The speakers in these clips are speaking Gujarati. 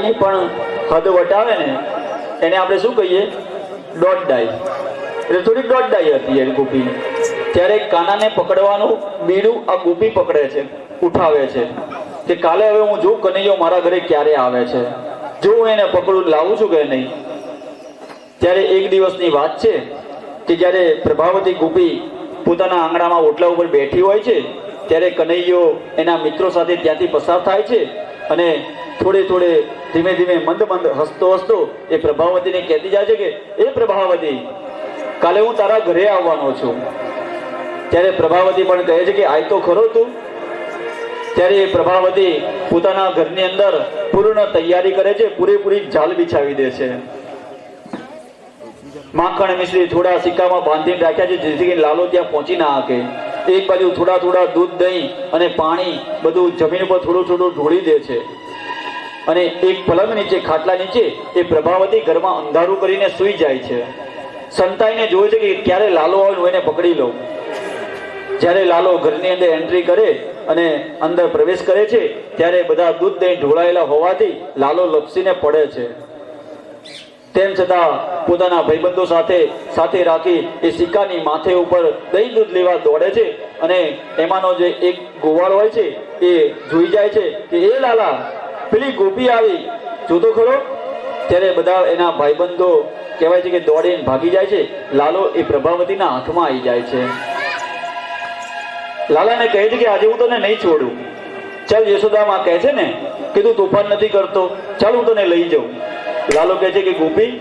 ની પણ હદ વટાવે ને એને આપણે શું કહીએ? દોઢ ડાઈ. એટલે થોડીક દોઢ ડાઈ હતી એ ગોપી. ત્યારે કાનાને પકડવાનું બીડું આ ગોપી પકડે છે, ઉઠાવે છે કે કાલે હવે હું જોઉં કનૈયો મારા ઘરે ક્યારે આવે છે, જો હું એને પકડું લાવું છું કે નહીં. ત્યારે એક દિવસની વાત છે કે જ્યારે પ્રભાવતી ગોપી પોતાના આંગણામાં ઓટલા ઉપર બેઠી હોય છે ત્યારે કનૈયો એના મિત્રો સાથે ત્યાંથી પસાર થાય છે અને થોડે થોડે ધીમે ધીમે મંદ મંદ હસતો હસતો એ પ્રભાવતીને કહેતી જાય છે કે એ પ્રભાવતી, કાલે હું તારા ઘરે આવવાનો છું. ત્યારે પ્રભાવતી પણ કહે છે કે આય તો ખરો તું. ત્યારે એ પ્રભાવતી પોતાના ઘરની અંદર પૂર્ણ તૈયારી કરે છે, પૂરેપૂરી જાલ બિછાવી દે છે. માખણ મિશ્રી થોડા સિક્કામાં બાંધીને રાખ્યા છે જેથી લાલો ત્યાં પહોંચી ના શકે. એક બાજુ થોડા થોડા દૂધ, દહીં અને પાણી બધું જમીન પર થોડું થોડું ઢોળી દે છે અને એક પલંગ નીચે, ખાટલા નીચે એ પ્રભાવતી ઘરમાં અંધારું કરીને સૂઈ જાય છે. સંતાઈને જોવે છે કે ક્યારે લાલો આવે હું એને પકડી લઉં. જ્યારે લાલો ઘરની અંદર એન્ટ્રી કરે અને અંદર પ્રવેશ કરે છે ત્યારે બધા દૂધ દહીં ઢોળાયેલા હોવાથી લાલો લપસીને પડે છે. તેમ છતાં પોતાના ભાઈબંધો સાથે રાખી એ સિક્કાની માથે ઉપર દહીં દૂધ લેવા દોડે છે અને એમાંનો જે એક ગોવાળ હોય છે એ જોઈ જાય છે કે એ લાલા, પેલી ગોપી આવી, જોતો ખરો. ત્યારે બધા એના ભાઈબંધો કહેવાય છે કે દોડીને ભાગી જાય છે. લાલો એ પ્રભાવતીના હાથમાં આવી જાય છે. લાલાને કહે છે કે આજે હું તને નહીં છોડું. ચાલ, યશોદામાં કહે છે ને કે તું તોફાન નથી કરતો, ચાલ હું તને લઈ જાઉં. લાલો કહે છે કે ગોપી,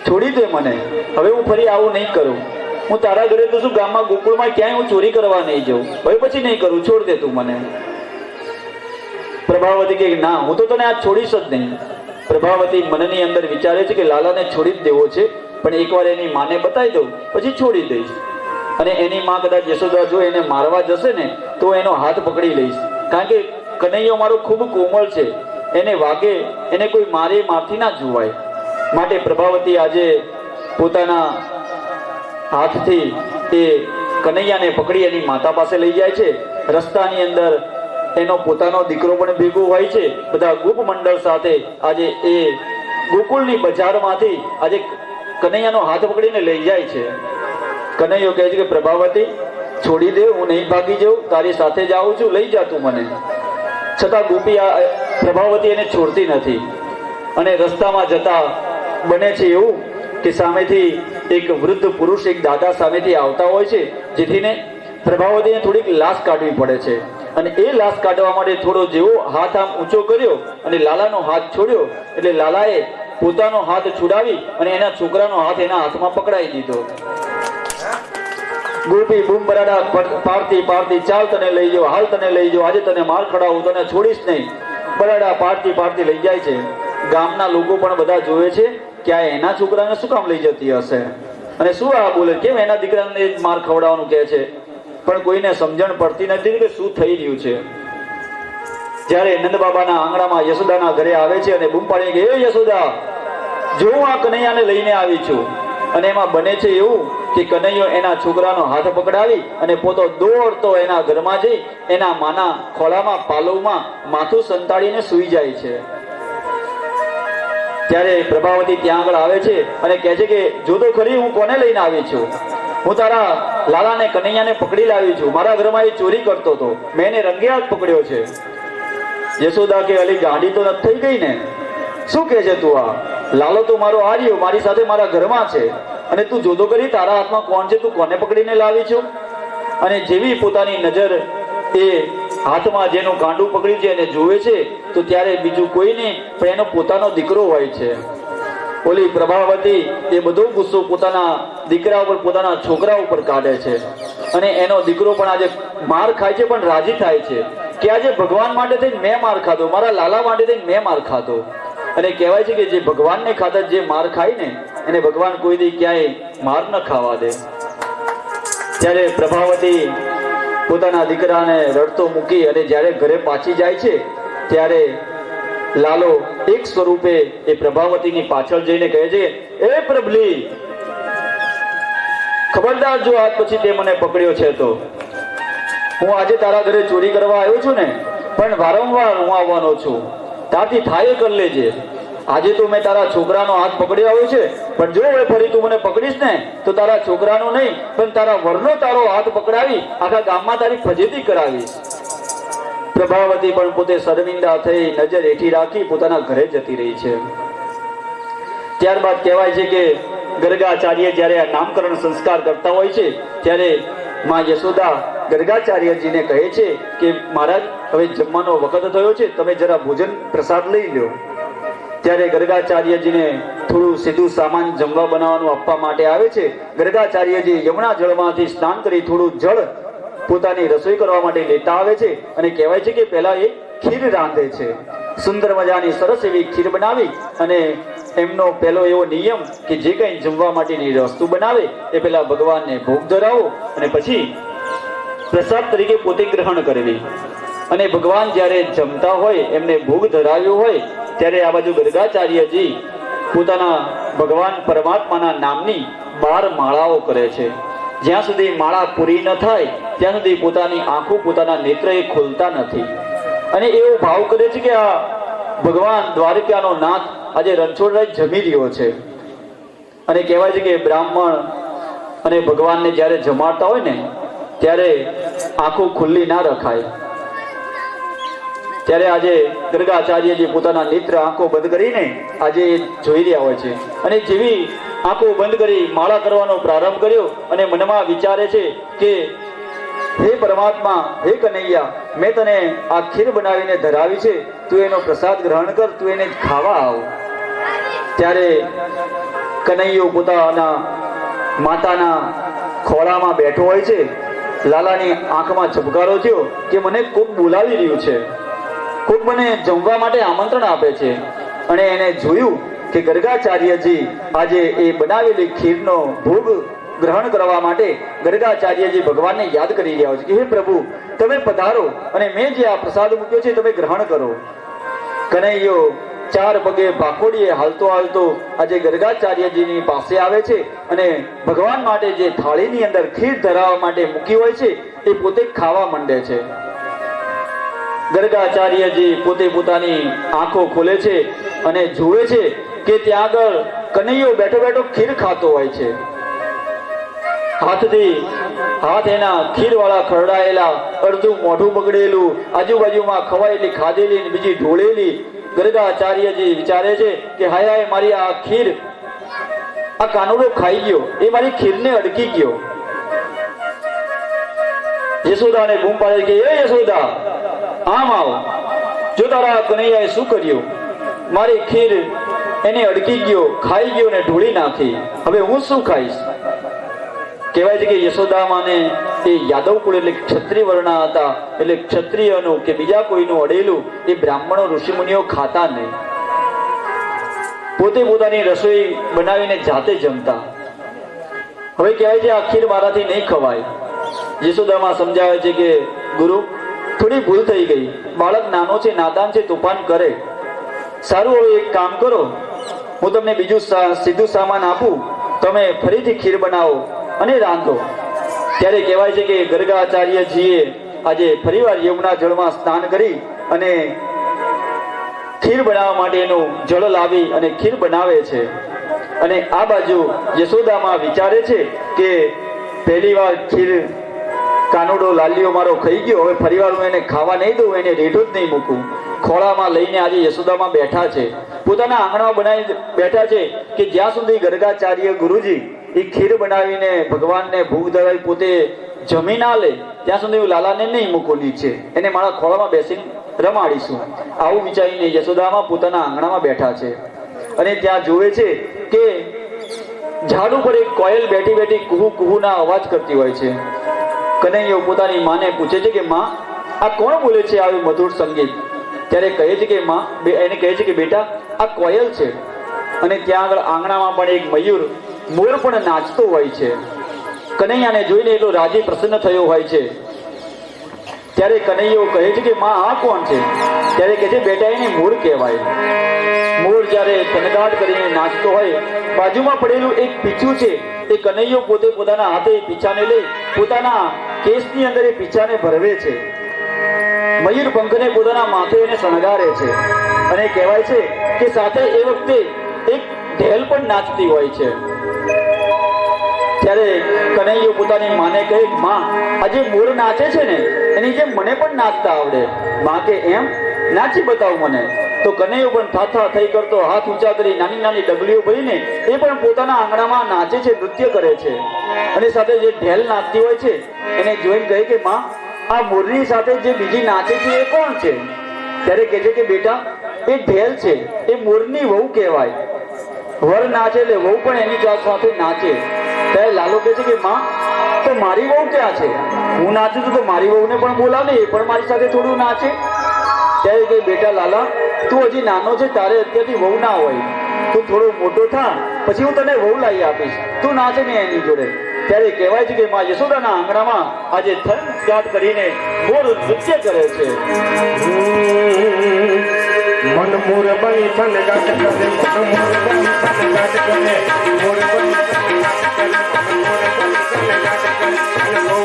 છોડી દે મને, હવે હું ફરી આવું નહીં કરું. હું તારા ઘરે તો શું, ગામમાં ગોકુળમાં ક્યાંય હું ચોરી કરવા નહીં જાઉં, હવે પછી નહીં કરું, છોડ દે તું મને. પ્રભાવતી કહે ના, હું તો તને આજ છોડીશ જ નહીં. પ્રભાવતી મનની અંદર વિચારે છે કે લાલાને છોડી જ દેવો છે, પણ એકવાર એની માને બતાવી દઉં પછી છોડી દઈશ. અને એની માં કદાચ યશોદા જો એને મારવા જશે ને તો એનો હાથ પકડી લઈશ, કારણ કે કનૈયો મારો ખૂબ કોમળ છે, એને વાગે, એને કોઈ મારથી ના જોવાય. માટે પ્રભાવતી આજે પોતાના હાથથી એ કનૈયાને પકડી એની માતા પાસે લઈ જાય છે. રસ્તાની અંદર એનો પોતાનો દીકરો પણ ભેગો હોય છે, બધા ગોપ મંડળ સાથે આજે એ ગોકુળની બજારમાંથી આજે કનૈયાનો હાથ પકડીને લઈ જાય છે. કનૈયો કહે છે કે પ્રભાવતી, છોડી દે, હું નહીં ભાગી જાઉં, તારી સાથે જ આવું છું, લઈ જા તું મને. છતાં ગોપી પ્રભાવતી એને છોડતી નથી અને રસ્તામાં જતા બને છે એવું કે સામેથી એક વૃદ્ધ પુરુષ, એક દાદા સામેથી આવતા હોય છે, જેથીને પ્રભાવતીને થોડીક લાશ કાઢવી પડે છે. અને એ લાશ કાઢવા માટે થોડો જેવો હાથ આમ ઊંચો કર્યો અને લાલાનો હાથ છોડ્યો એટલે લાલાએ પોતાનો હાથ છોડાવી અને એના છોકરાનો હાથ એના હાથમાં પકડાઈ દીધો. ગોપી બૂમ બરાડા પાડતી પાડતી, ચાલ તને લઈ જાઓ, હાલ તને લઈ જાઓ, આજે તને માર ખડાવું, તને છોડીશ નહીં. બરાડા પાડતી પાડતી લઈ જાય છે. ગામના લોકો પણ બધા જોવે છે કે આ એના છોકરાને શું કામ લઈ જતી હશે અને શું આ બોલે, કેમ એના દીકરાને માર ખવડાવવાનું કહે છે. પણ કોઈને સમજણ પડતી નથી કે શું થઈ રહ્યું છે. જ્યારે નંદ બાબાના આંગણામાં યશોદાના ઘરે આવે છે અને બૂમ પાડી કે એ યશોદા, જો હું આ કનૈયાને લઈને આવી છું. અને એમાં બને છે એવું કે કનૈયો એના છોકરાનો હાથ પકડાવી અને પોતો દોડતો એના ઘરમાં જઈ એના માના ખોળામાં, પાલવમાં માથું સંતાડીને સૂઈ જાય છે. ત્યારે પ્રભાવતી ત્યાં આગળ આવે છે અને કહે છે કે જો તો ખરી, હું કોને લઈને આવી છું? હું તારા લાલાને, કનૈયાને પકડી લાવી છું. મારા ઘરમાં એ ચોરી કરતો હતો, મેં એને રંગે હાથ પકડ્યો છે. યશોદા કે અલી ગાડી તો નથી થઈ ગઈ ને? શું કહે છે તું? આ લાલો તો મારો આર્યો, મારી સાથે મારા ઘરમાં છે અને તું જોતો કરી તારા હાથમાં કોણ છે, તું કોને પકડીને લાવી છું? અને જેવી પોતાની નજર એ હાથમાં જેનું ગાંડું પકડ્યું છે એને જોવે છે તો ત્યારે બીજું કોઈ નહીં પણ એનો પોતાનો દીકરો હોય છે. ઓલી પ્રભાવતી એ બધો ગુસ્સો પોતાના દીકરા ઉપર, પોતાના છોકરા ઉપર કાઢે છે અને એનો દીકરો પણ આજે માર ખાય છે પણ રાજી થાય છે કે આજે ભગવાન માટે થઈને મેં માર ખાધો, મારા લાલા માટે થઈને મેં માર ખાધો. અને કહેવાય છે કે જે ભગવાનને ખાતર જે માર ખાય ને એને ભગવાન કોઈ દી ક્યાંય માર ન ખાવા દે. ત્યારે પ્રભાવતી પોતાના દીકરાને રડતો મૂકી અને જ્યારે ઘરે પાછી જાય છે ત્યારે લાલો એક સ્વરૂપે એ પ્રભાવતીની પાછળ જઈને કહે છે, એ પ્રભલી, ખબરદાર જો આજ પછી તે મને પકડ્યો છે તો હું આજે તારા ઘરે ચોરી કરવા આવ્યો છું ને, પણ વારંવાર હું આવવાનો છું. તારથી થાય એ કરી લેજે. આજે તો મેં તારા છોકરાનો હાથ પકડી આવ્યો છે, પણ જો હવે ફરી તું મને પકડીશ ને તો તારા છોકરાનો નહીં પણ તારા વરનો તારો હાથ પકડાવી આખા ગામમાં તારી ફજેતી કરાવીશ. પ્રભાવતી પણ પોતે શર્મિંદા થઈ નજર હેઠી રાખી પોતાના ઘરે જતી રહી છે. ત્યારબાદ કહેવાય છે કે ગર્ગાચાર્ય જ્યારે આ નામકરણ સંસ્કાર કરતા હોય છે ત્યારે માં યશોદા ગર્ગાચાર્યજીને કહે છે કે મહારાજ હવે જમવાનો વખત થયો છે, તમે જરા ભોજન પ્રસાદ લઈ લો. ત્યારે ગર્ગાચાર્યજીને થોડું સીધું સામાન જમવા બનાવવાનું આપવા માટે આવે છે. ગર્ગાચાર્યજી યમુના જળમાંથી સ્નાન કરી થોડું જળ પોતાની રસોઈ કરવા માટે લેતા આવે છે અને કહેવાય છે કે પહેલા એ ખીર રાંધે છે. સુંદર મજાની સરસ એવી ખીર બનાવી અને એમનો પહેલો એવો નિયમ કે જે કંઈ જમવા માટેની વસ્તુ બનાવે એ પહેલા ભગવાનને ભોગ ધરાવો અને પછી પ્રસાદ તરીકે પોતે ગ્રહણ કરવી. અને ભગવાન જ્યારે જમતા હોય એમને ભોગ ધરાવ્યો હોય ત્યારે આ બાજુ ગર્ગાચાર્યજી પોતાના ભગવાન પરમાત્માના નામની 12 માળાઓ કરે છે. જ્યાં સુધી માળા પૂરી ન થાય ત્યાં સુધી પોતાની આંખો પોતાના નેત્ર એ ખોલતા નથી. અને એવો ભાવ કરે છે કે આ ભગવાન દ્વારકાનો નાથ આજે રણછોડરાય જમી રહ્યો છે. અને કહેવાય છે કે બ્રાહ્મણ અને ભગવાનને જ્યારે જમાડતા હોય ને ત્યારે આંખો ખુલ્લી ના રખાય. ત્યારે આજે ગર્ગાચાર્યજી પોતાના નેત્ર આંખો બંધ કરીને આજે જોઈ રહ્યા હોય છે. અને જેવી આંખો બંધ કરી માળા કરવાનો પ્રારંભ કર્યો અને મનમાં વિચારે છે કે હે પરમાત્મા, હે કનૈયા, મેં તને આ ખીર બનાવીને ધરાવી છે, તું એનો પ્રસાદ ગ્રહણ કર, તું એને ખાવા આવ. ત્યારે કનૈયો પોતાના માતાના ખોળામાં બેઠો હોય છે. લાલાની આંખમાં ઝબકારો થયો કે મને કોક બોલાવી રહ્યું છે, કોક મને જમવા માટે આમંત્રણ આપે છે. અને એને જોયું કે ગર્ગાચાર્યજી આજે એ બનાવેલી ખીરનો ભોગ ગ્રહણ કરવા માટે ગર્ગાચાર્યજી ભગવાનને યાદ કરી રહ્યા છે કે હે પ્રભુ, તમે પધારો અને મેં જે આ પ્રસાદ મૂક્યો છે તમે ગ્રહણ કરો. કનૈયો 4 પગે ભાખોડીએ હાલતો હાલતો આજે ગર્ગાચાર્યજીની પાસે આવે છે અને ભગવાન માટે જે થાળીની અંદર ખીર ધરાવવા માટે મૂકી હોય છે એ પોતે ખાવા માંડે છે. ગર્ગાચાર્યજી પોતે પોતાની આંખો ખોલે છે અને જુએ છે કે ત્યાં આગળ કનૈયો બેઠો બેઠો ખીર ખાતો હોય છે. હાથ એના ખીરવાળા ખરડાયેલા, અડધું મોઢું બગડેલું, આજુબાજુમાં ખવાયેલી ખાધેલી ને બીજી ઢોળેલી. ગર્ગાચાર્યજી વિચારે છે કે હાય હાય, મારી આ ખીર આ કાનુડો ખાઈ ગયો, એ મારી ખીરને અડકી ગયો. યશોદાને બૂમ પાડે કે એ યશોદા, આમ આવ, જો તારા કનૈયાએ શું કર્યું, મારી ખીર એને અડકી ગયો, ખાઈ ગયો ને ઢોળી નાખી, હવે હું શું ખાઈશ. કહેવાય છે કે યશોદામાને એ યાદવ કુળ એટલે ક્ષત્રિય વર્ણ હતા, એટલે ક્ષત્રિયનું કે બીજા કોઈનું અડેલું એ બ્રાહ્મણો ઋષિમુનિઓ ખાતા નહીં. પોતે પોતાની રસોઈ બનાવીને જાતે જમતા. હવે કહેવાય છે આ ખીર મારાથી નહીં ખવાય. યશોદામાં સમજાવે છે કે ગુરુ, થોડી ભૂલ થઈ ગઈ, બાળક નાનો છે, નાદાન છે, તોફાન કરે. સારું, હવે એક કામ કરો, હું તમને બીજું સીધું સામાન આપું, તમે ફરીથી ખીર બનાવો અને રાંધો. ત્યારે કહેવાય છે કે ગર્ગાચાર્યજીએ આજે ફરીવાર યમુના જળમાં સ્નાન કરી અને ખીર બનાવવા માટેનું જળ લાવી અને ખીર બનાવે છે. અને આ બાજુ યશોદામાં વિચારે છે કે પહેલી વાર ખીર કાનુડો લાલીઓ મારો ખાઈ ગયો, હવે ફરીવાર હું એને ખાવા નહીં દઉં, એને રેઢું જ નહીં મૂકું. ખોળામાં લઈને આજે યશોદામાં બેઠા છે, પોતાના આંગણામાં બનાવી બેઠા છે કે જ્યાં સુધી ગર્ગાચાર્ય ગુરુજી એ ખીર બનાવીને ભગવાનને ભોગ ધરાવી પોતે જમી ના લે ત્યાં સુધી હું લાલાને નહીં મૂકું નીચે, એને મારા ખોળામાં બેસીને રમાડીશું. આવું વિચારીને યશોદામાં પોતાના આંગણામાં બેઠા છે. અને ત્યાં જોવે છે કે ઝાડ ઉપર એક કોયલ બેઠી બેઠી કુહુ કુહુના અવાજ કરતી હોય છે. કનૈયો પોતાની માને પૂછે છે કે માં, આ કોણ બોલે છે આવી મધુર સંગીત? ત્યારે કહે છે કે માં, એને કહે છે કે બેટા, આ કોયલ છે. અને ત્યાં આગળ આંગણામાં પણ એક મયુર મોર પણ નાચતો હોય છે. કનૈયાને જોઈને એટલો રાજી પ્રસન્ન થયો હોય છે. ત્યારે કનૈયો કહે છે કે માં, આ કોણ છે? ત્યારે કહે છે બેટા, એને મોર કહેવાય. મોર જ્યારે થનગાટ કરીને નાચતો હોય, બાજુમાં પડેલું એક પીછું છે, એ કનૈયો પોતે પોતાના હાથે પીછાને લઈ પોતાના કેસની અંદર એ પીછાને ભરવે છે. મયુર પંખને પોતાના માથે એને શણગારે છે. અને કહેવાય છે કે સાથે એ વખતે એક ઢેલ પણ નાચતી હોય છે। ત્યારે કનૈયો પોતાની માને કહે, માં આજે મોર નાચે છે ને એની જેમ મને પણ નાચતા આવડે। માં કે એમ, નાચી બતાવ મને। તો કનૈયો પણ થાથા થઈ કરતો હાથ ઊંચા કરી નાની નાની ડગલીઓ ભરીને એ પણ પોતાના આંગણામાં નાચે છે, નૃત્ય કરે છે। અને સાથે જે ઢેલ નાચતી હોય છે એને જોઈને કહે કે માં આ મોરની સાથે જે બીજી નાચે છે એ કોણ છે? ત્યારે કહે છે કે બેટા એ ઢેલ છે, એ મોરની વહુ કહેવાય। વર નાચે એટલે વહુ પણ એની સાથે નાચે। ત્યારે લાલો કહે છે કે માં તો મારી વહુ ક્યાં છે? હું નાચું છું તો મારી વહુને પણ બોલાવે, એ પણ મારી સાથે થોડું નાચે। ત્યારે કે બેટા લાલા તું હજી નાનો છે, તારે અત્યારથી વહુ ના હોય, તું થોડો મોટો થા પછી હું તને વહુ લાવી આપીશ, તું નાચે ને એની જોડે। ત્યારે કહેવાય છે કે માં યશોદાના આંગણામાં આજે ધન ગાટ કરીને મોર નૃત્ય કરે છે। મન મોર બની થન ગાટ કરે, મન મોર બની થન ગાટ કરે, મોર બની થન ગાટ કરે, મન મોર બની થન ગાટ કરે, અને બહુ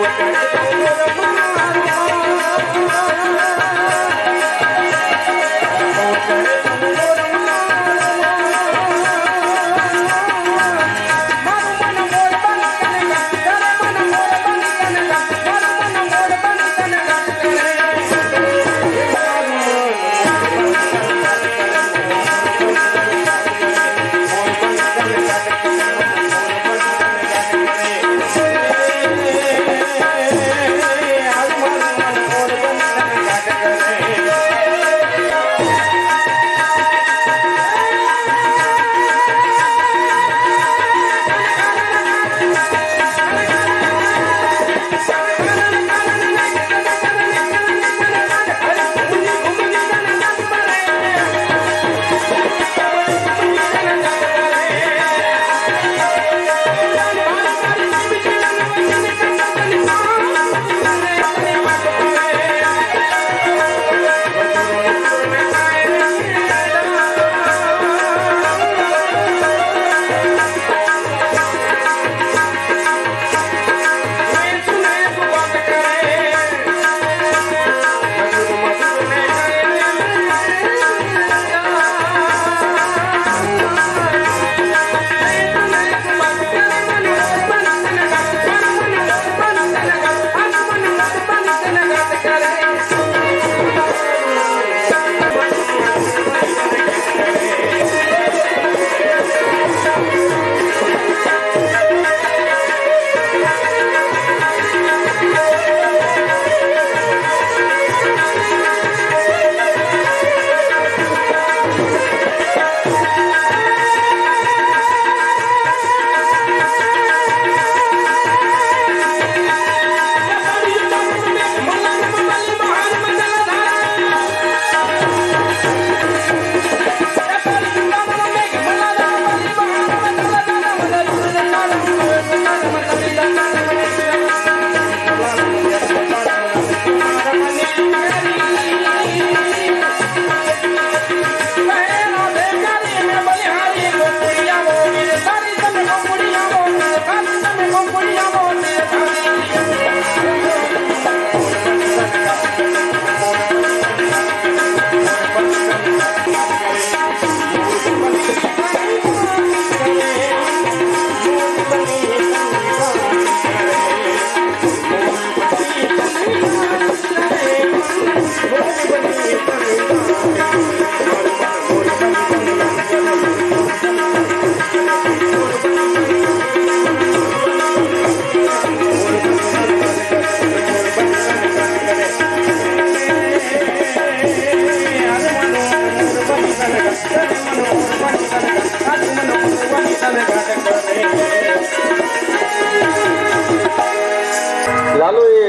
લાલો એ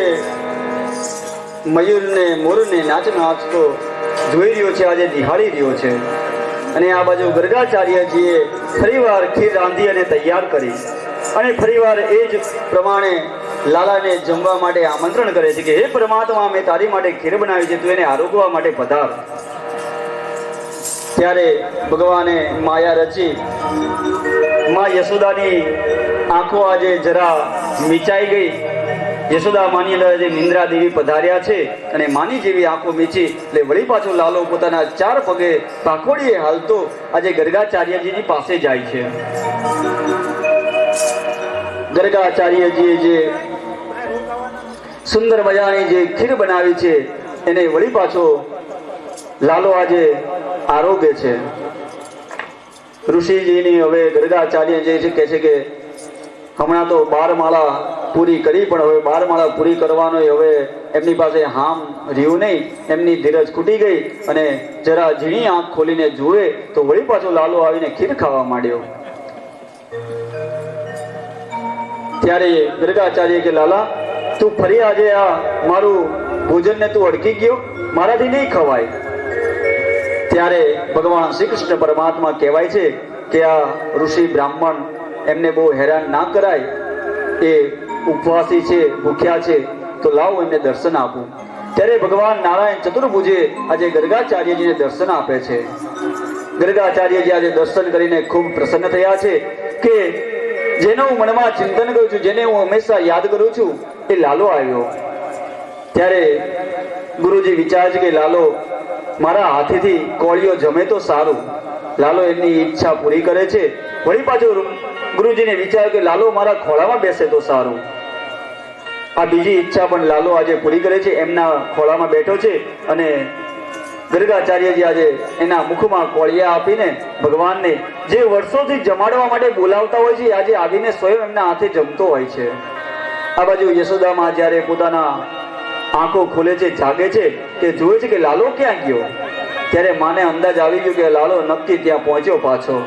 મયુરને મોરને નાચતો જોઈ રહ્યો છે, આજે નિહાળી રહ્યો છે। અને આ બાજુ ગર્ગાચાર્યજીએ ફરીવાર ખીર રાંધી અને તૈયાર કરી અને ફરીવાર એ જ પ્રમાણે લાલાને જમવા માટે આમંત્રણ કરે છે કે હે પરમાત્મા, મેં તારી માટે ખીર બનાવી છે, તું એને આરોગવા માટે પધાર। ત્યારે ભગવાને માયા રચી માં યશોદાની આંખો આજે જરા મીચાઈ ગઈ યશોદા માની અંદર જે નિંદ્રા દેવી પધાર્યા છે અને માની જેવી આંખો મીચી એટલે વળી પાછો લાલો પોતાના 4 પગે પાખોડીએ હાલતો આજે ગર્ગાચાર્યજીની પાસે જાય છે. ગર્ગાચાર્યજીએ જે સુંદર મજાની જે ખીર બનાવી છે એને વળી પાછો લાલો આજે આરોગે છે. ઋષિજીની હવે ગર્ગાચાર્ય જે છે કહે છે કે હમણાં તો 12 માળા પૂરી કરી, પણ હવે 12 માળા પૂરી કરવાનો હવે એમની પાસે હામ રહ્યું નહીં. એમની ધીરજ ખૂટી ગઈ અને જરા ઝીણી આંખ ખોલીને જુએ તો વળી પાછો લાલો આવીને ખીર ખાવા માંડ્યો. ત્યારે ગર્ગાચાર્ય કે લાલા, તું ફરી આજે આ મારું ભોજનને તું અડકી ગયો, મારાથી નહીં ખવાય. ત્યારે ભગવાન શ્રી કૃષ્ણ પરમાત્મા કહેવાય છે કે આ ઋષિ બ્રાહ્મણ એમને બહુ હેરાન ના કરાય, એ ઉપવાસી છે, ભૂખ્યા છે, તો લાવો એમને દર્શન આપું. ત્યારે ભગવાન નારાયણ ચતુર્ભુજે આજે ગર્ગાચાર્યજીને દર્શન આપે છે. ગર્ગાચાર્યજી આજે દર્શન કરીને ખૂબ પ્રસન્ન થયા છે કે જેનો હું મનમાં ચિંતન કરું છું, જેને હું હંમેશા યાદ કરું છું, એ લાલો આવ્યો. ત્યારે ગુરુજી વિચારે છે કે લાલો મારા હાથેથી કોળીઓ જમે તો સારું. લાલો એમની ઈચ્છા પૂરી કરે છે. વળી પાછો ગુરુજીને વિચાર કે લાલો મારા ખોળામાં બેસે તો સારું. આ બીજી ઈચ્છા પણ લાલો આજે પૂરી કરે છે. એમના ખોળામાં બેઠો છે અને ગર્ગાચાર્યજી આજે એના મુખમાં કોળિયા આપીને ભગવાનને જે વર્ષોથી જમાડવા માટે બોલાવતા હોય છે, આજે આવીને સ્વયં એમના હાથે જમતો હોય છે. આ બાજુ યશોદામાં જ્યારે પોતાના આંખો ખોલે છે, જાગે છે, કે જુએ છે કે લાલો ક્યાં ગયો. ત્યારે માને અંદાજ આવી ગયો કે લાલો નક્કી ત્યાં પહોંચ્યો પાછો.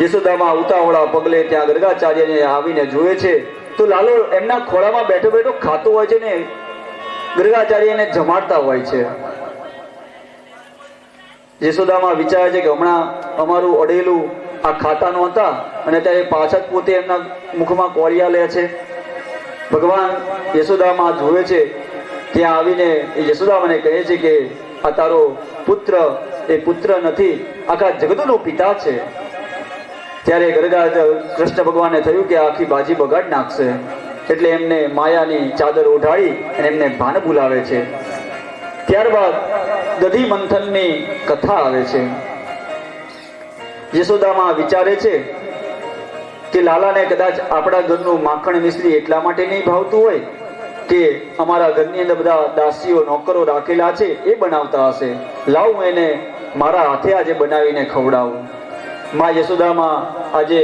યશોદામાં ઉતાવળા પગલે ત્યાં ગર્ગાચાર્યને આવીને જુએ છે તો લાલો એમના ખોળામાં બેઠો બેઠો ખાતો હોય છે ને ગર્ગાચાર્યને જમાડતા હોય છે. યશોદામાં વિચારે છે કે હમણાં અમારું અડેલું આ ખાતા નહોતા અને ત્યારે પાછળ પોતે એમના મુખમાં કોળિયા લે છે. ભગવાન યશોદામાં જુએ છે, ત્યાં આવીને યશોદા મને કહે છે કે આ તારો પુત્ર એ પુત્ર નથી, આખા જગતનો પિતા છે. ત્યારે કૃષ્ણ ભગવાનને થયું કે આખી બાજી બગાડ નાખશે, એટલે એમને માયાની ચાદર ઓઢાડી અને એમને ભાન ભૂલાવે છે. ત્યારબાદ દધી મંથનની કથા આવે છે. યશોદામાં વિચારે છે કે લાલાને કદાચ આપણા ઘરનું માખણ મિશ્રી એટલા માટે નહીં ભાવતું હોય કે અમારા ઘરની અંદર બધા દાસીઓ નોકરો રાખેલા છે એ બનાવતા હશે, લાવું એને મારા હાથે આજે બનાવીને ખવડાવું. માં યશોદામાં આજે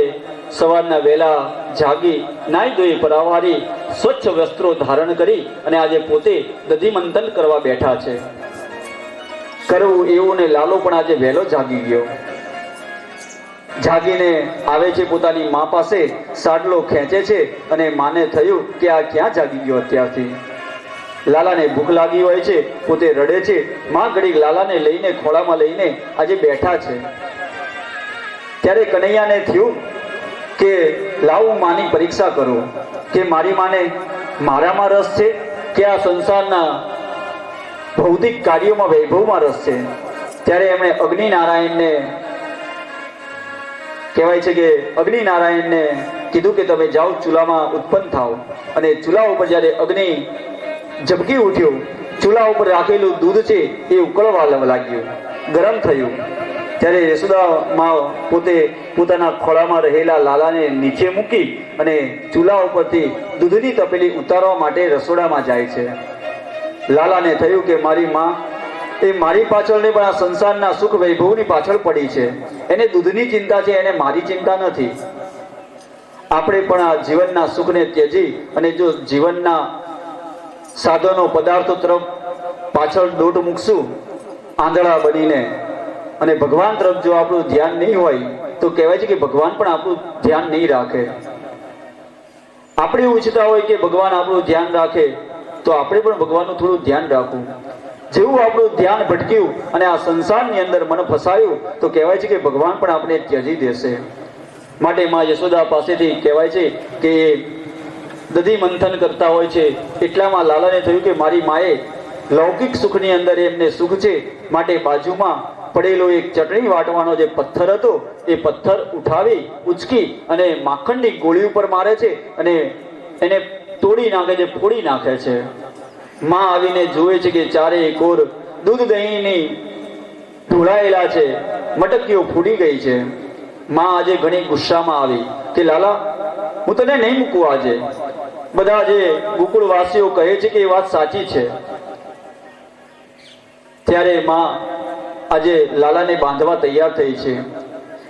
સવારના વહેલા જાગી નાઈ ધોઈ પરાવારી સ્વચ્છ વસ્ત્રો ધારણ કરી અને આજે પોતે દધી મંથન કરવા બેઠા છે. કરવું એવું ને લાલો પણ આજે વહેલો જાગી ગયો. જાગીને આવે છે પોતાની મા પાસે, સાડલો ખેંચે છે અને માને થયું કે આ ક્યાં જાગી ગયો અત્યારથી. લાલાને ભૂખ લાગી હોય છે, પોતે રડે છે. માં ઘડીક લાલાને લઈને ખોળામાં લઈને આજે બેઠા છે. ત્યારે કનૈયાને થયું કે લાવું માની પરીક્ષા કરું કે મારી માને મારામાં રસ છે કે આ સંસારના ભૌતિક કાર્યોમાં વૈભવમાં રસ છે. ત્યારે એમણે અગ્નિનારાયણને કહેવાય છે કે અગ્નિનારાયણને કીધું કે તમે જાઓ ચૂલામાં ઉત્પન્ન થાઓ. અને ચૂલા ઉપર જ્યારે અગ્નિ ઝબકી ઉઠ્યો, ચૂલા ઉપર રાખેલું દૂધ છે એ ઉકળવા લાગ્યું, ગરમ થયું. ત્યારે યશોદામાં પોતે પોતાના ખોળામાં રહેલા લાલાને નીચે મૂકી અને ચૂલા ઉપરથી દૂધની તપેલી ઉતારવા માટે રસોડામાં જાય છે. લાલાને થયું કે મારી માં એ મારી પાછળ નહીં પણ આ સંસારના સુખ વૈભવની પાછળ પડી છે. એને દૂધની ચિંતા છે, એને મારી ચિંતા નથી. આપણે પણ આ જીવનના સુખને ત્યજી અને જો જીવનના સાધનો પદાર્થો તરફ પાછળ દોટ મૂકશું આંધળા બનીને, અને ભગવાન તરફ જો આપણું ધ્યાન નહીં હોય તો કહેવાય છે કે ભગવાન પણ આપણું ધ્યાન નહીં રાખે. આપણે ઈચ્છતા હોય કે ભગવાન આપણું ધ્યાન રાખે તો આપણે પણ ભગવાનનું થોડું ધ્યાન રાખવું. જેવું આપણું ધ્યાન ભટક્યું અને આ સંસારની અંદર મન ફસાયું તો કહેવાય છે કે ભગવાન પણ આપણે ત્યજી દેશે. માટે માં યશોદા પાસેથી કહેવાય છે કે દધી મંથન કરતા હોય છે. એટલામાં લાલાને થયું કે મારી માએ લૌકિક સુખની અંદર એમને સુખ છે, માટે બાજુમાં પડેલો એક ચટણી વાટવાનો જે પથ્થર હતો એ પથ્થર ઉઠાવી ઉચકી અને માખણની ગોળી ઉપર મારે છે અને એને તોડી નાખે છે, ફોડી નાખે છે. માં આવીને જુએ છે કે ચારેય કોર દૂધ દહીંની ઢોળાયેલા છે, મટકીઓ ફૂટી ગઈ છે. માં આજે ઘણી ગુસ્સામાં આવી કે લાલા, હું તને નહીં મૂકું આજે. બધા જે ગોકુળવાસીઓ કહે છે કે એ વાત સાચી છે. ત્યારે માં આજે લાલાને બાંધવા તૈયાર થઈ છે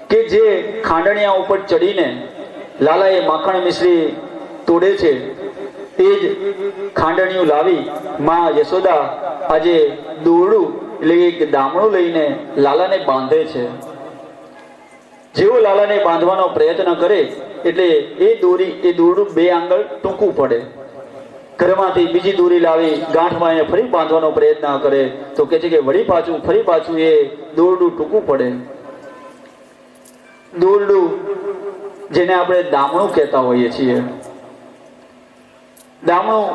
કે જે ખાંડણિયા ઉપર ચડીને લાલાએ માખણ મિશ્રી તોડે છે એ જ ખાંડણીયું લાવી માં યશોદા આજે દોરડું એટલે કે દામણું લઈને લાલાને બાંધે છે. જેવો લાલાને બાંધવાનો પ્રયત્ન કરે એટલે એ દોરડું 2 આંગળ ટૂંકું પડે. ઘરમાંથી બીજી દોરી લાવી ગાંઠમાં એને ફરી બાંધવાનો પ્રયત્ન કરે તો કહે છે કે ફરી પાછું એ દોરડું ટૂંકું પડે. દોરડું જેને આપણે દામણું કહેતા હોઈએ છીએ, દામણું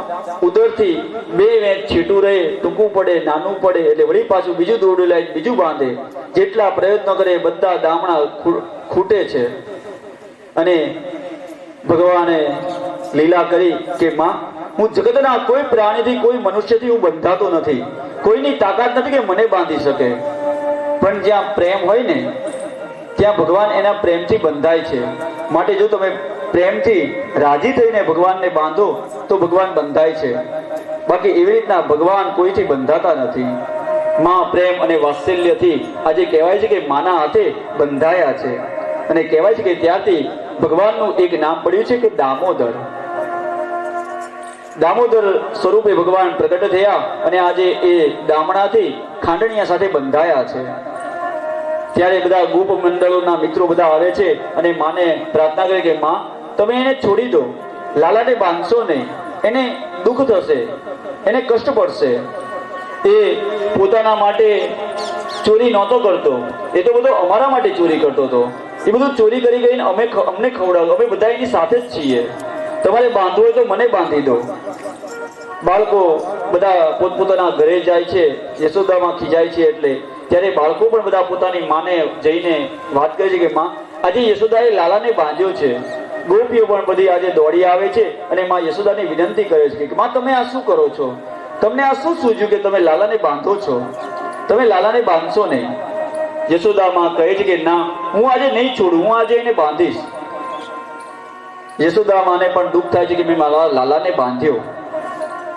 ઉદરથી 2 વેંચ છેટું રહે, ટૂંકું પડે, નાનું પડે એટલે વળી પાછું બીજું દોરડું લાવી બીજું બાંધે. જેટલા પ્રયત્નો કરે બધા દામણા ખૂટે છે. અને ભગવાને લીલા કરી કે માં, હું જગતના કોઈ પ્રાણીથી, કોઈ મનુષ્યથી હું બંધાતો નથી. કોઈની તાકાત નથી કે મને બાંધી શકે. પણ જ્યાં પ્રેમ હોય ને ત્યાં ભગવાન એના પ્રેમથી બંધાય છે. માટે જો તમે પ્રેમથી રાજી થઈને ભગવાનને બાંધો તો ભગવાન બંધાય છે. બાકી એવી રીતના ભગવાન કોઈથી બંધાતા નથી. માં પ્રેમ અને વાત્સલ્યથી આજે કહેવાય છે કે માના હાથે બંધાયા છે. અને કહેવાય છે કે ત્યારથી ભગવાનનું એક નામ પડ્યું છે કે દામોદર. દામોદર સ્વરૂપે ભગવાન પ્રગટ થયા અને આજે એ દામણાથી ખાંડણિયા સાથે બંધાયા છે. ત્યારે બધા ગોપ મંડળોના મિત્રો બધા આવે છે અને માને પ્રાર્થના કરે કે માં, તમે એને છોડી દો, લાલાને બાંધશો નહીં, એને દુઃખ થશે, એને કષ્ટ પડશે. એ પોતાના માટે ચોરી નહોતો કરતો, એ તો બધો અમારા માટે ચોરી કરતો હતો. એ બધું ચોરી કરી કરીને અમને ખવડાવો, અમે બધા એની સાથે જ છીએ. તમારે બાંધવું હોય તો મને બાંધી દો. બાળકો બધા પોતપોતાના ઘરે જાય છે, યશોદામાં ખીજાય છે એટલે. ત્યારે બાળકો પણ બધા પોતાની માને જઈને વાત કરે છે કે માં, આજે યશોદાએ લાલાને બાંધ્યો છે. ગોપીઓ પણ બધી આજે દોડી આવે છે અને માં યશોદાને વિનંતી કરે છે કે માં, તમે આ શું કરો છો? તમને આ શું સૂઝ્યું કે તમે લાલાને બાંધો છો? તમે લાલાને બાંધશો નહીં. યશોદામાં કહે છે કે ના, હું આજે નહીં છોડું, હું આજે એને બાંધીશ. યશોદામાને પણ દુઃખ થાય છે કે મેં મારા લાલાને બાંધ્યો.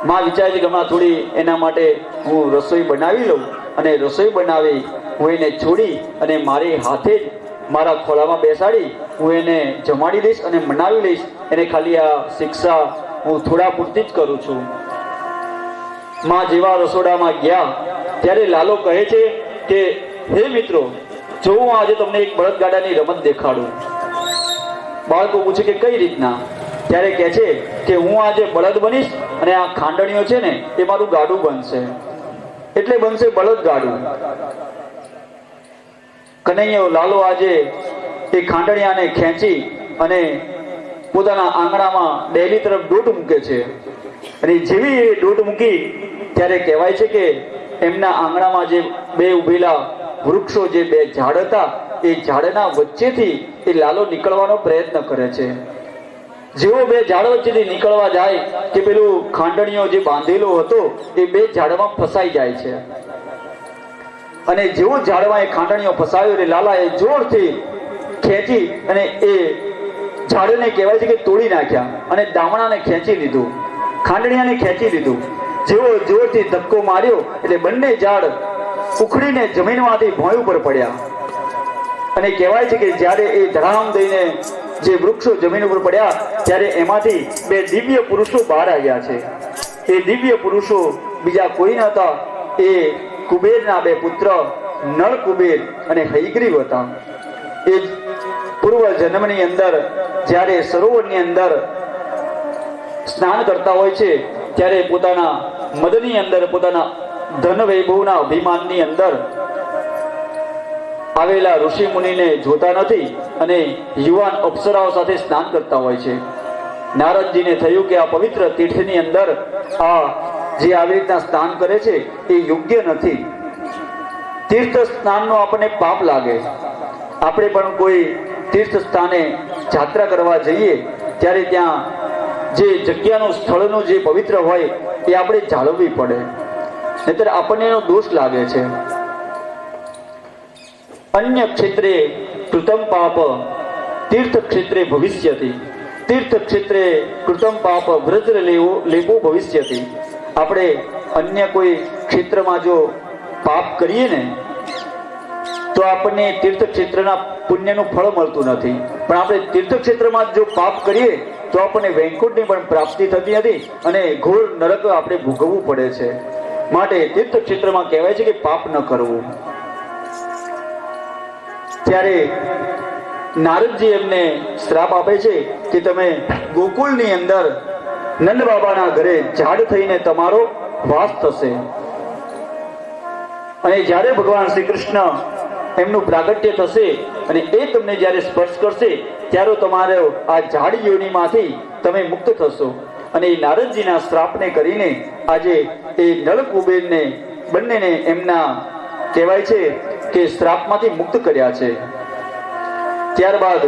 માં વિચારે છે કે હમણાં થોડી એના માટે હું રસોઈ બનાવી લઉં અને રસોઈ બનાવી હું એને છોડી અને મારી હાથે જ મારા ખોળામાં બેસાડી હું એને જમાડી દઈશ અને મનાવી લઈશ. એને ખાલી આ શિક્ષા હું થોડા પૂરતી જ કરું છું. માં જેવા રસોડામાં ગયા ત્યારે લાલો કહે છે કે હે મિત્રો, જો હું આજે તમને એક બળદગાડાની રમત દેખાડું. બાળકો પૂછે કે કઈ રીતના? ત્યારે કહે છે કે હું આજે બળદ બનીશ અને આ ખાંડણીઓ છે ને એ મારું ગાડું બનશે, એટલે બનશે બળદ ગાડું. કનૈયો લાલો આજે એ ખાંડણિયાને ખેંચી અને પોતાના આંગણામાં ડેલી તરફ દોટ મૂકે છે. અને જેવી એ દોટ મૂકી ત્યારે કહેવાય છે કે એમના આંગણામાં જે 2 ઉભેલા વૃક્ષો, જે 2 ઝાડ હતા, એ ઝાડના વચ્ચેથી એ લાલો નીકળવાનો પ્રયત્ન કરે છે. જેવો 2 ઝાડ વચ્ચેથી નીકળવા જાય કે પેલું ખાંડણીઓ જે બાંધેલો હતો એ 2 ઝાડમાં ફસાઈ જાય છે. અને જેવો ઝાડમાં એ ખાંડણીઓ ફસાયો એટલે લાલાએ જોરથી ખેંચી અને એ ઝાડને કહેવાય છે કે તોડી નાખ્યા અને દામણાને ખેંચી લીધું, ખાંડણીયાને ખેંચી લીધું. જેવો જોરથી ધક્કો માર્યો એટલે બંને ઝાડ ઉખડીને જમીનમાંથી ભોંય ઉપર પડ્યા. અને કહેવાય છે કે જ્યારે એ ધડામ દઈને જે વૃક્ષો જમીન ઉપર પડ્યા ત્યારે એમાંથી 2 દિવ્ય પુરુષો બહાર આવ્યા છે. એ દિવ્ય પુરુષો બીજા કોઈ નહોતા, એ કુબેરના 2 પુત્ર નળ કુબેર અને હયગ્રીવ હતા. એ પૂર્વ જન્મની અંદર જ્યારે સરોવરની અંદર સ્નાન કરતા હોય છે ત્યારે પોતાના મદની અંદર, પોતાના ધન વૈભવના અભિમાનની અંદર આવેલા ઋષિ મુનિને જોતા નથી અને યુવાન અપ્સરાઓ સાથે સ્નાન કરતા હોય છે. નારદજીને થયું કે આ પવિત્ર તીર્થની અંદર આ જે આવી રીતના સ્નાન કરે છે એ યોગ્ય નથી. તીર્થ સ્નાનનો આપણને પાપ લાગે. આપણે પણ કોઈ તીર્થ સ્થાને યાત્રા કરવા જઈએ ત્યારે ત્યાં જે જગ્યાનું સ્થળનું જે પવિત્ર હોય એ આપણે જાળવવી પડે, નહીતર આપણને એનો દોષ લાગે છે. અન્ય ક્ષેત્રે કૃતમ પાપ તીર્થ ક્ષેત્રે ભવિષ્યતિ, તીર્થ ક્ષેત્રે કૃતમ પાપ વ્રજ લેપો ભવિષ્યતિ. આપણે અન્ય કોઈ ક્ષેત્રમાં જો પાપ કરીએ ને તો આપણને તીર્થ ક્ષેત્રના પુણ્યનું ફળ મળતું નથી, પણ આપણે તીર્થ ક્ષેત્રમાં જો પાપ કરીએ તો આપણને વૈકુંઠની પણ પ્રાપ્તિ થતી નથી અને ઘોર નરક આપણે ભોગવવું પડે છે. માટે તીર્થ ક્ષેત્રમાં કહેવાય છે કે પાપ ન કરવું. ત્યારે નારદજી એમને શ્રાપ આપે છે કે તમે ગોકુળની અંદર નંદ બાબાના ઘરે ઝાડ થઈને તમારો વાસ થશે, અને જ્યારે ભગવાન શ્રી કૃષ્ણ એમનું પ્રાગટ્ય થશે અને એ તમને જ્યારે સ્પર્શ કરશે ત્યારે તમારો આ ઝાડ યોનિમાંથી તમે મુક્ત થશો. અને એ નારદજીના શ્રાપને કરીને આજે એ નળ કુબેરને બંનેને એમના કહેવાય છે કે શ્રાપમાંથી મુક્ત કર્યા છે. ત્યારબાદ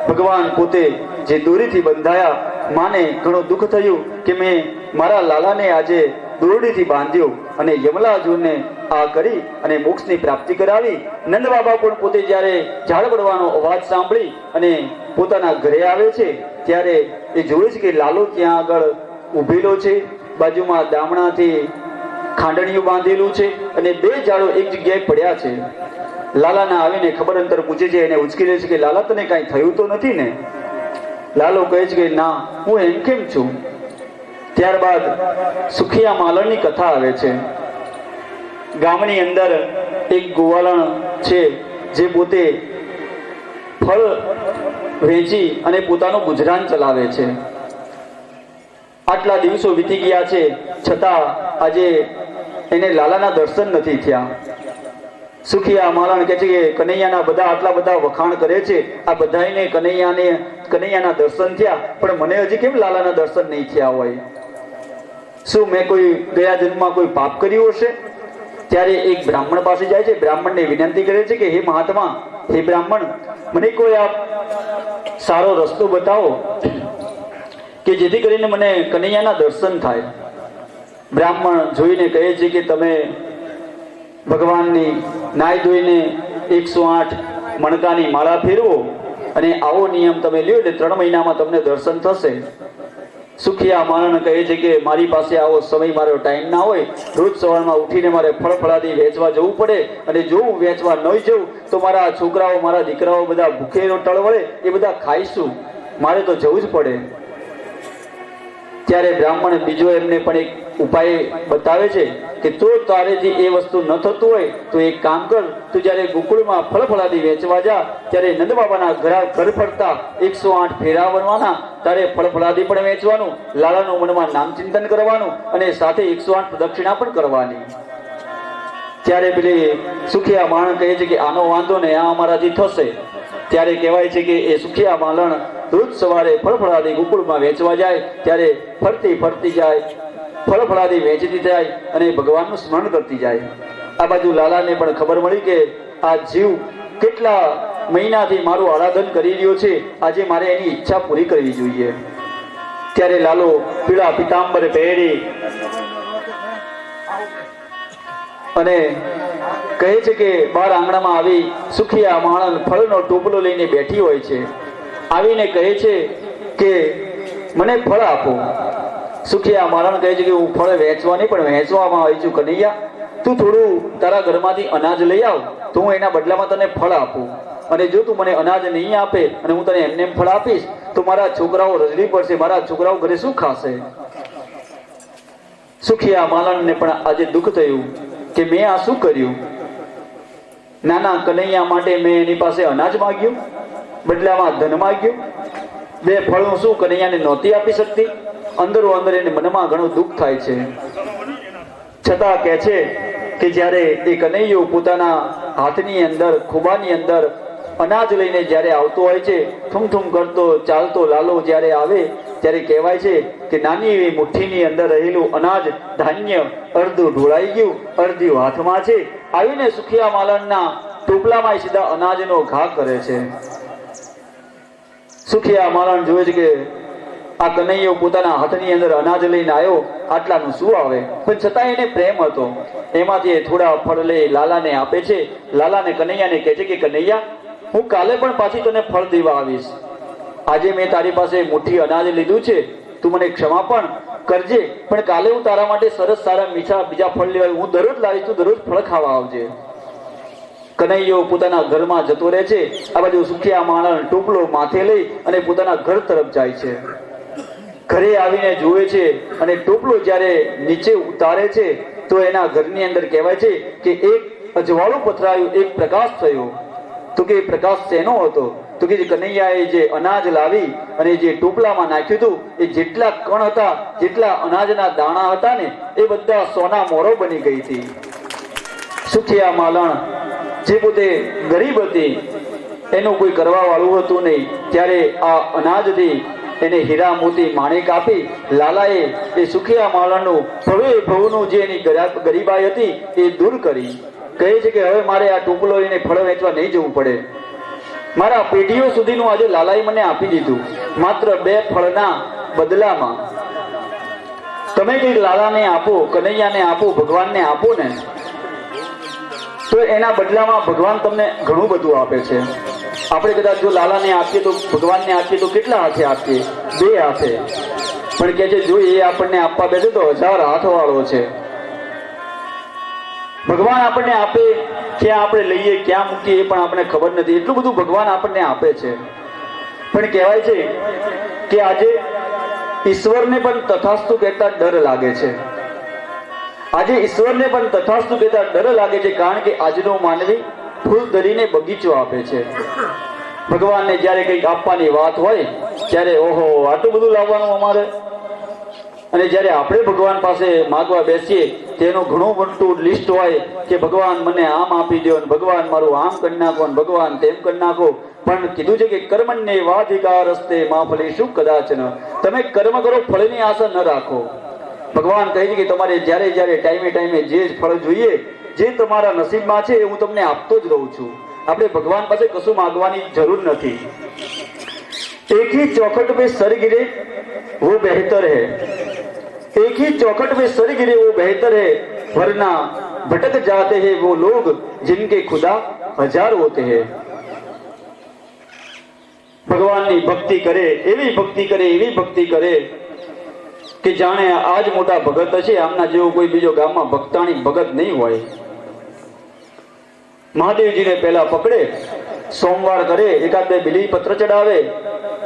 ભગવાન પોતે જે દોરીથી બંધાયા, માને ઘણું દુઃખ થયું કે મેં મારા લાલાને આજે દોરડીથી બાંધ્યો અને યમલાજુને આ કરી અને મોક્ષની પ્રાપ્તિ કરાવી. નંદ બાબા પણ પોતે જ્યારે ઝાડ પડવાનો અવાજ સાંભળી અને પોતાના ઘરે આવે છે ત્યારે એ જોવે છે કે લાલો ત્યાં આગળ ઊભેલો છે, બાજુમાં દામણાથી ખાંડણીયું બાંધેલું છે અને બે ઝાડો એક જગ્યાએ પડ્યા છે. લાલાના આવીને ખબર અંતર પૂછે છે, એને ઉચકી લે છે કે લાલા તને કાંઈ થયું તો નથી ને? લાલો કહે છે કે ના, હું એમ કેમ છું. ત્યારબાદ સુખિયા માલણની કથા આવે છે. ગામની અંદર એક ગોવાલણ છે જે પોતે ફળ વેચી અને પોતાનું ગુજરાન ચલાવે છે. આટલા દિવસો વીતી ગયા છે છતાં આજે એને લાલાના દર્શન નથી થયા. સુખિયા માલણ કહે છે કે કનૈયાના બધા આટલા બધા વખાણ કરે છે, આ બધાને કનૈયાના દર્શન થયા, પણ મને હજી કેમ લાલાના દર્શન નહીં થયા હોય? શું મેં કોઈ ગયા જન્મમાં કોઈ પાપ કર્યું હશે? ત્યારે એક બ્રાહ્મણ પાસે જાય છે, બ્રાહ્મણને વિનંતી કરે છે કે હે મહાત્મા, હે બ્રાહ્મણ, મને કોઈ આપ સારો રસ્તો બતાવો કે જેથી કરીને મને કનૈયાના દર્શન થાય. બ્રાહ્મણ જોઈને કહે છે કે તમે ભગવાનની નાઈ ધોઈને 108 મણકાની માળા ફેરવો અને આવો નિયમ તમે લ્યો એટલે 3 મહિનામાં તમને દર્શન થશે. સુખિયા માલણ કહે છે કે મારી પાસે આવો સમય, મારો ટાઈમ ના હોય. રોજ સવારમાં ઉઠીને મારે ફળફળાદી વેચવા જવું પડે અને જો હું વેચવા ન જઉં તો મારા છોકરાઓ, મારા દીકરાઓ બધા ભૂખે ટળવળે, એ બધા ખાઈશું, મારે તો જવું જ પડે. ત્યારે બ્રાહ્મણ બીજો એમને પણ એક ઉપાય બતાવે છે કે તો તારેથી એ વસ્તુ ન થતું હોય તો એક કામ કર, તું જ્યારે ગોકુળમાં ફળફળાદી વેચવા જા ત્યારે નંદ બાબાના ઘર ફરતા 108 ફેરા બનવાના, તારે ફળફળાદી પણ વેચવાનું, લાલાનું મનમાં નામ ચિંતન કરવાનું અને સાથે 108 પ્રદક્ષિણા પણ કરવાની. ત્યારે પેલી સુખિયા માલણ કહે છે કે આનો વાંધો ને, આ અમારાથી થશે. ત્યારે કહેવાય છે કે એ સુખિયા માલણ રોજ સવારે ફળફળાદી ગોકુળમાં વેચવા જાય ત્યારે ફરતી જાય, ફળફળાદી વેચતી જાય અને ભગવાનનું સ્મરણ કરતી જાય. આ બાજુ લાલાને પણ ખબર મળી કે આ જીવ કેટલા મહિનાથી મારું આરાધન કરી રહ્યો છે, આજે મારે એની ઈચ્છા પૂરી કરવી જોઈએ. ત્યારે લાલો પીળા પિતાંબર પહેરી અને કહે છે કે બાર આંગણામાં આવી સુખિયા માણસ ફળનો ટોપલો લઈને બેઠી હોય છે. આવીને કહે છે કે મને ફળ આપો. સુખિયા મારણ કહે છે કે હું ફળ વેચવા નહીં પણ વેચવામાં આવી છું. કનૈયા, તું થોડું તારા ઘરમાંથી અનાજ લઈ આવ તો હું એના બદલામાં તને ફળ આપું, અને જો તું મને અનાજ નહીં આપે અને હું તને એમને ફળ આપીશ તો મારા છોકરાઓ રજડી પડશે, મારા છોકરાઓ ઘરે શું ખાશે? સુખિયા માલણને પણ આજે દુઃખ થયું કે મેં આ શું કર્યું? નાના કનૈયા માટે મેં એની પાસે અનાજ માગ્યું, બદલામાં ધન માગ્યું, બે ફળ હું શું કનૈયાને નહોતી આપી શકતી? અંદરો અંદર એને મનમાં ઘણું દુઃખ થાય છે. છતાં કહે છે કે જ્યારે એ કનૈયો પોતાના હાથની અંદર, ખોબાની અંદર અનાજ લઈને જ્યારે આવતો હોય છે, ઠુમઠુમ કરતો ચાલતો લાલો જ્યારે આવે ત્યારે કહેવાય છે કે નાની એવી મુઠ્ઠીની અંદર રહેલું અનાજ, ધાન્ય અડધું ઢોળાઈ ગયું, અડધું હાથમાં છે. આવીને સુખિયા માલણના ટોપલામાં સીધા અનાજનો ઘા કરે છે. સુખિયા માલણ જોવે છે કે આ કનૈયો પોતાના હાથની અંદર અનાજ લઈને આવ્યો, આટલાનું શું આવે, પણ છતાં એને પ્રેમ હતો. એમાંથી એ થોડા ફળ લઈ લાલાને આપે છે. લાલાને કનૈયાને કહે છે કે કનૈયા, હું કાલે પણ પાછી તને ફળ દેવા આવીશ. આજે મેં તારી પાસે મુઠ્ઠી અનાજ લીધું છે, તું મને ક્ષમા પણ કરજે, પણ કાલે હું તારા માટે સરસ સારા મીઠા બીજા ફળ લેવા હું દરરોજ લાવીશ, તું દરરોજ ફળ ખાવા આવજે. કનૈયો પોતાના ઘરમાં જતો રહે છે. આ બાજુ સુખિયા માણસ ટોપલો માથે લઈ અને પોતાના ઘર તરફ જાય છે. ઘરે આવીને જુએ છે અને ટોપલો જ્યારે નીચે ઉતારે છે તો એના ઘરની અંદર કહેવાય છે કે એક અજવાળું પથરાયું, એક પ્રકાશ થયો. તો કે પ્રકાશ શેનો હતો? તો કે કનૈયાએ જે અનાજ લાવી અને જે ટોપલામાં નાખ્યું હતું, એ જેટલા કણ હતા, જેટલા અનાજના દાણા હતા ને, એ બધા સોના મોરો બની ગઈ હતી. સુખિયા માલણ જે પોતે ગરીબ હતી, એનું કોઈ કરવા વાળું હતું નહીં, ત્યારે આ અનાજથી એને હીરા મોતી માણેક આપી લાલાએ એ સુખિયા માલણનું ભવે ભવનું જે એની ગરીબાઈ હતી એ દૂર કરી. કહે છે કે હવે મારે આ ટોપલો લઈને ફળ વેચવા નહીં જવું પડે. મારા પેઢીઓ સુધીનું આજે લાલાએ મને આપી દીધું, માત્ર 2 ફળના બદલામાં. તમે કંઈક લાલાને આપો, કનૈયાને આપો, ભગવાનને આપો ને, તો એના બદલામાં ભગવાન તમને ઘણું બધું આપે છે. આપણે કદાચ જો લાલાને આપીએ તો ભગવાનને આપીએ તો કેટલા હાથે આપીએ? 2 હાથે. પણ કે છે જો એ આપણને આપવા બેસે તો 1000 હાથ વાળો છે. ભગવાન આપણને આપે, ક્યાં આપણે લઈએ, ક્યાં મૂકીએ એ પણ આપણને ખબર નથી. એટલું બધું ભગવાન આપણને આપે છે. પણ કહેવાય છે કે આજે ઈશ્વરને પણ તથાસ્તુ કહેતા ડર લાગે છે. આજે ઈશ્વરને પણ તથાસ્તુ કહેતા ડર લાગે છે, કારણ કે આજનો માનવી ફૂલ ધરીને બગીચો આપે છે. ભગવાનને જ્યારે કંઈક આપવાની વાત હોય ત્યારે ઓહો આટલું બધું લાવવાનું અમારે. અને જ્યારે આપણે ભગવાન પાસે માગવા બેસીએ તેનું ઘણું મોટું લિસ્ટ હોય કે ભગવાન મને આમ આપી દો, ભગવાન મારું આમ કરી નાખો, ભગવાન તેમ કરી નાખો. પણ કીધું છે કે કર્મણ્ય વાધિકાર હસ્તે મા ફલેષુ કદાચન. તમે કર્મ કરો, ફળની આશા ન રાખો. ભગવાન કહે છે કે તમારે જ્યારે જ્યારે ટાઈમે ટાઈમે જે ફળ જોઈએ, જે તમારા નસીબમાં છે એ હું તમને આપતો જ રહું છું. આપણે ભગવાન પાસે કશું માંગવાની જરૂર નથી. એક ही चौखट पे सर गिरे वो बेहतर है, एक ही चौखट पे सर गिरे वो बेहतर है, वरना भटक जाते हैं वो लोग जिनके खुदा 1000 होते हैं. ભગવાનની ભક્તિ કરે, એવી ભક્તિ કરે, એવી ભક્તિ કરે કે જાણે આજ મોટા ભગત હશે, આમના જેવો કોઈ બીજો ગામમાં ભક્તાણી ભગત નહીં હોય. મહાદેવજીને પહેલા પકડે, સોમવાર કરે, 1-2 બીલી પત્ર ચડાવે,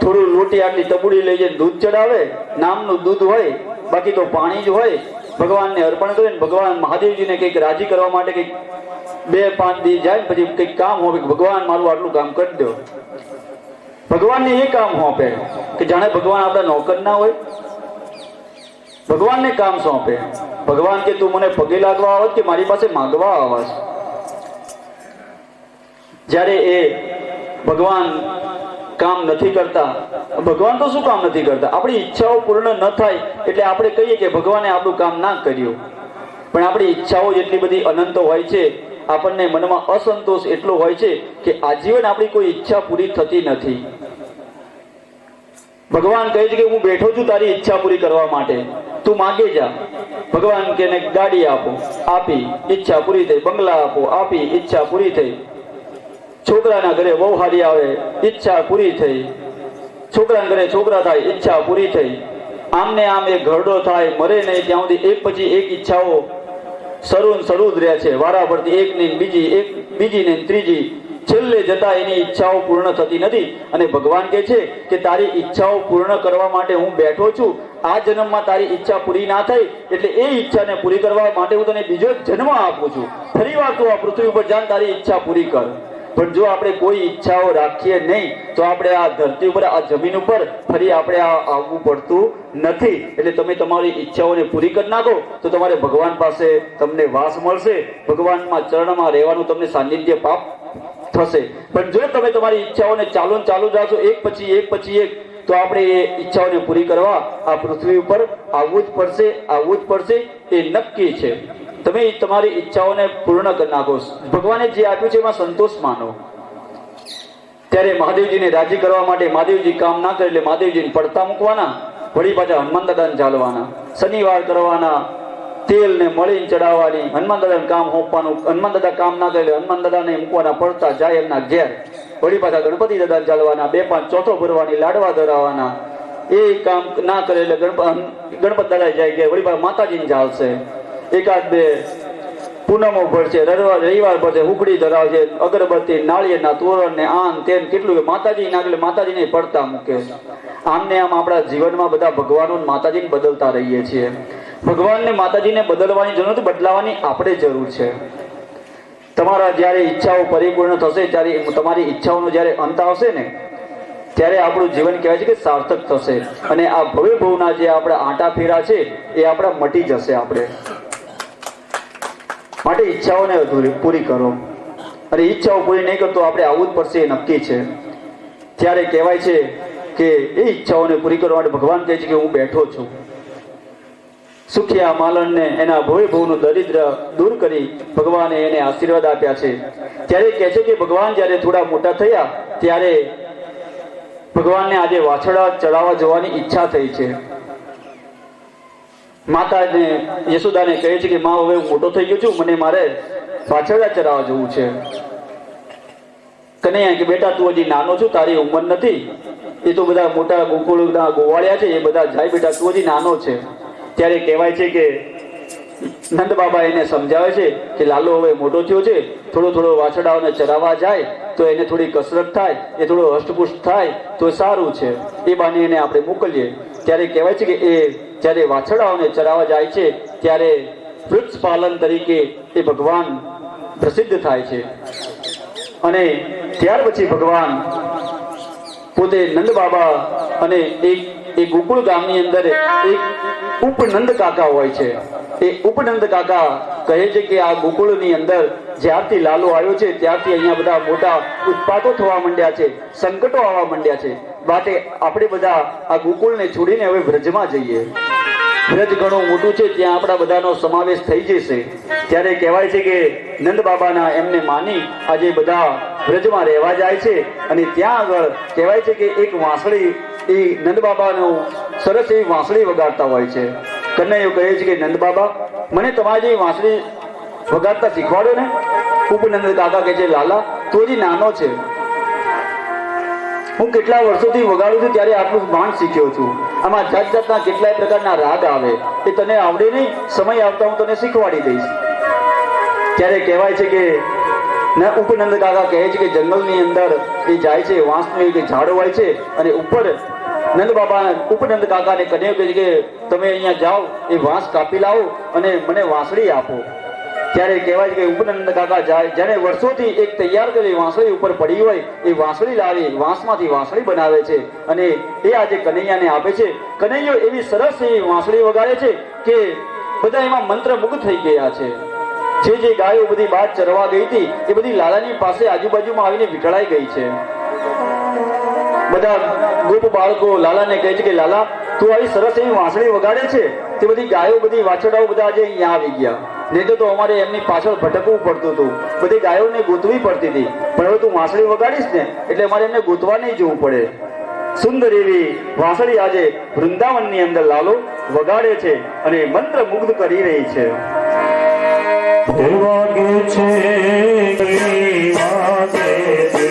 થોડું લોટી આટલી તબુડી લઈ જઈને દૂધ ચડાવે, નામનું દૂધ હોય, બાકી તો પાણી જ હોય. ભગવાનને અર્પણ કરે ને ભગવાન મહાદેવજીને કંઈક રાજી કરવા માટે કંઈક 2-5 દી જાય, પછી કંઈક કામ હોય, ભગવાન મારું આટલું કામ કરી દો. ભગવાનને એ કામ સોંપે કે જાણે ભગવાન આપણા નોકર ના હોય. ભગવાનને કામ સોંપે. ભગવાન કે તું મને પગે લાગવા આવત કે મારી પાસે માંગવા આવત? જ્યારે એ ભગવાન કામ નથી કરતા, ભગવાન તો શું કામ નથી કરતા? આપણી ઈચ્છાઓ પૂર્ણ ન થાય એટલે આપણે કહીએ કે ભગવાને આપણું કામ ના કર્યું. પણ આપણી ઈચ્છાઓ જેટલી બધી અનંત હોય છે, આપણને મનમાં અસંતોષ એટલો હોય છે કે આજીવન આપણી કોઈ ઈચ્છા પૂરી થતી નથી. ભગવાન કહે છે કે હું બેઠો છું તારી ઈચ્છા પૂરી કરવા માટે, તું માગે જા. ભગવાન કે ગાડી આપો, આપી, ઈચ્છા પૂરી થઈ. બંગલા આપો, આપી, ઈચ્છા પૂરી થઈ. છોકરાના ઘરે બહુ હારી આવે, ઈચ્છા પૂરી થઈ. છોકરાના ઘરે છોકરા થાય, ઈચ્છા પૂરી થઈ. આમને આમ એક ઘરડો થાય, મરે નહીં ત્યાં સુધી એક પછી એક ઈચ્છાઓ શરૂ જ રહે છે. વારા પરથી એક ને બીજી, એક બીજી ને ત્રીજી, છેલ્લે જતા એની ઈચ્છાઓ પૂર્ણ થતી નથી. અને ભગવાન કહે છે કે તારી ઈચ્છાઓ પૂર્ણ કરવા માટે હું બેઠો છું. આ જન્મમાં તારી ઈચ્છા પૂરી ના થઈ એટલે એ ઈચ્છાને પૂરી કરવા માટે હું તને બીજો જન્મ આપું છું. ફરી વાર તું આ પૃથ્વી ઉપર જાન, તારી ઈચ્છા પૂરી કર. પણ જો આપણે કોઈ ઈચ્છાઓ રાખીએ નહીં તો આપણે આ ધરતી ઉપર, આ જમીન ઉપર ફરી આપણે આવવું પડતું નથી. એટલે તમે તમારી ઈચ્છાઓને પૂરી કરી નાખો તો તમારે ભગવાન પાસે તમને વાસ મળશે, ભગવાનમાં ચરણમાં રહેવાનું તમને સાનિધ્ય પ્રાપ્ત થશે. પણ જો તમે તમારી ઈચ્છાઓને ચાલુ રાખશો એક પછી એક, તો આપણે એ ઈચ્છાઓને પૂરી કરવા આ પૃથ્વી ઉપર આવવું જ પડશે. એ નક્કી છે. તમે તમારી ઈચ્છાઓને પૂર્ણ કરી નાખો. ભગવાને જે આપ્યું છે એમાં સંતોષ માનો. ત્યારે મહાદેવજીને રાજી કરવા માટે મહાદેવજી કામ ના કરે એટલે મહાદેવજીને પડતા મૂકવાના. વળી પાછા હનુમાન દાદાને ચાલવાના, શનિવાર કરવાના, તેલ ને મળી ચડાવવાની, હનુમાન દાદાને કામ સોંપવાનું, હનુમાન દાદા કામ ના કરે હનુમાન દાદાને મૂકવાના, પડતા જાય એમના ઘેર, વળી પાછા ગણપતિ દાદાને ચાલવાના, 2-5 ચોથો ભરવાની, લાડવા ધરાવવાના, એ કામ ના કરે એટલે ગણપત દાદા જાય ઘેર, વળી પાછા માતાજીને ચાલશે, 1-2 પૂનમો ભરશે, રવિવાર ભરશે, હુકડી ધરાવશે, અગરબત્તી, નાળિયેરના તોરણ ને આન તેન કેટલું માતાજી ના એટલે માતાજીને પડતા મૂકે. આમને આમ આપણા જીવનમાં બધા ભગવાનો માતાજીને બદલતા રહીએ છીએ. ભગવાનને માતાજીને બદલવાની જરૂર નથી, બદલાવાની આપણે જરૂર છે. તમારા જ્યારે ઈચ્છાઓ પરિપૂર્ણ થશે, ત્યારે તમારી ઈચ્છાઓનો જ્યારે અંત આવશે ને, ત્યારે આપણું જીવન કહેવાય છે કે સાર્થક થશે, અને આ ભવ્ય ભવના જે આપણા આંટા ફેરા છે એ આપણા મટી જશે. આપણે માટે ઈચ્છાઓને પૂરી કરો, અને ઈચ્છાઓ પૂરી નહીં કરતો આપણે આવવું જ પડશે, એ નક્કી છે. ત્યારે કહેવાય છે કે એ ઈચ્છાઓને પૂરી કરવા માટે ભગવાન કહે છે કે હું બેઠો છું. સુખિયા માલણને એના ભવ્ય ભવનું દરિદ્ર દૂર કરી ભગવાને એને આશીર્વાદ આપ્યા છે. ત્યારે કહે છે કે ભગવાન જ્યારે થોડા મોટા થયા ત્યારે ભગવાનને આજે વાછરડા ચડાવવા જવાની ઈચ્છા થઈ છે. માતાને યશોદાને કહે છે કે માં હવે હું મોટો થઈ ગયો છું, મને મારે વાછરડા ચરાવવા જવું છે. કનૈયા કે બેટા તું હજી નાનો છું, તારી ઉંમર નથી, એ તો બધા મોટા ગોકુળના ગોવાળિયા છે, એ બધા જાય બેટા, તું હજી નાનો છે. ત્યારે કહેવાય છે કે નંદ બાબા એને સમજાવે છે કે લાલો હવે મોટો થયો છે, થોડો થોડો વાછરડાઓને ચરાવવા જાય તો એને થોડી કસરત થાય, એ થોડો હષ્ટપુષ્ટ થાય તો સારું છે, એ બાને એને આપણે મોકલીએ. ત્યારે કહેવાય છે કે એ જ્યારે વાછરડાઓને ચરાવવા જાય છે ત્યારે વૃક્ષ પાલન તરીકે એ ભગવાન પ્રસિદ્ધ થાય છે. અને ત્યાર પછી ભગવાન પોતે નંદ બાબા અને એ ગોકુળ ગામની અંદર એક ઉપનંદ કાકા હોય છે. એ ઉપનંદ કાકા કહે છે કે આ ગોકુળની અંદર જ્યારથી લાલો આવ્યો છે ત્યારથી અહીંયા બધા મોટા ઉત્પાતો થવા માંડ્યા છે, સંકટો આવવા માંડ્યા છે, માટે આપણે બધા આ ગોકુળને છોડીને હવે વ્રજમાં જઈએ. વ્રજ ઘણું મોટું છે, ત્યાં આપણા બધાનો સમાવેશ થઈ જશે. ત્યારે કહેવાય છે કે નંદ બાબાના એમને માની આજે બધા વ્રજમાં રહેવા જાય છે. અને ત્યાં આગળ કહેવાય છે કે એક વાંસળી એ નંદ બાબાનું સરસ એવી વાંસળી વગાડતા હોય છે. કનૈયો કહે છે કે નંદ બાબા મને તમારી જેવી વાંસળી વગાડતા શીખવાડો ને. ઉપનંદ કાકા કહે છે લાલા તું હજી નાનો છે, હું કેટલા વર્ષોથી વગાડું છું ત્યારે આટલું ભાન શીખ્યો છું. આમાં જાત જાતના કેટલાય પ્રકારના રાગ આવે, એ તને આવડે નહીં, સમય આવતા હું તને શીખવાડી દઈશ. ત્યારે કહેવાય છે કે ઉપનંદ કાકા કહે છે કે જંગલની અંદર એ જાય છે, વાંસનું એક ઝાડ હોય છે, અને ઉપર નંદ બાબા ઉપનંદ કાકાને કન્યા કહે છે કે તમે અહીંયા જાઓ, એ વાંસ કાપી લાવો અને મને વાંસળી આપો. ત્યારે કહેવાય છે કે ઉપનંદ કાકા જાય, જ્યારે વર્ષોથી એક તૈયાર કરેલી વાંસળી ઉપર પડી હોય એ વાંસળી લાવી વાંસમાંથી વાંસળી બનાવે છે અને એ આજે કનૈયાને આપે છે. કનૈયો એવી સરસ એવી વાંસળી વગાડે છે કે બધા એમાં મંત્રમુગ્ધ થઈ ગયા છે. જે ગાયો બધી બહાર ચરવા ગઈ હતી એ બધી લાલાની પાસે આજુબાજુમાં આવીને વિખડાઈ ગઈ છે. બધા ગોપ બાળકો લાલાને કહે છે કે લાલા તું આવી સરસ એવી વાંસળી વગાડે છે, તે બધી ગાયો બધી વાછરડાઓ બધા આજે અહીંયા આવી ગયા, નહીં તો અમારે એમની પાછળ ભટકવું પડતું હતું, બધી ગાયોને ગોતવી પડતી હતી, પણ હવે તું વાંસળી વગાડીશ ને એટલે અમારે એમને ગોતવા નહીં જવું પડે. સુંદર એવી વાંસળી આજે વૃંદાવનની અંદર લાલો વગાડે છે અને મંત્ર મુગ્ધ કરી રહી છે. વાગે છે વાગે છે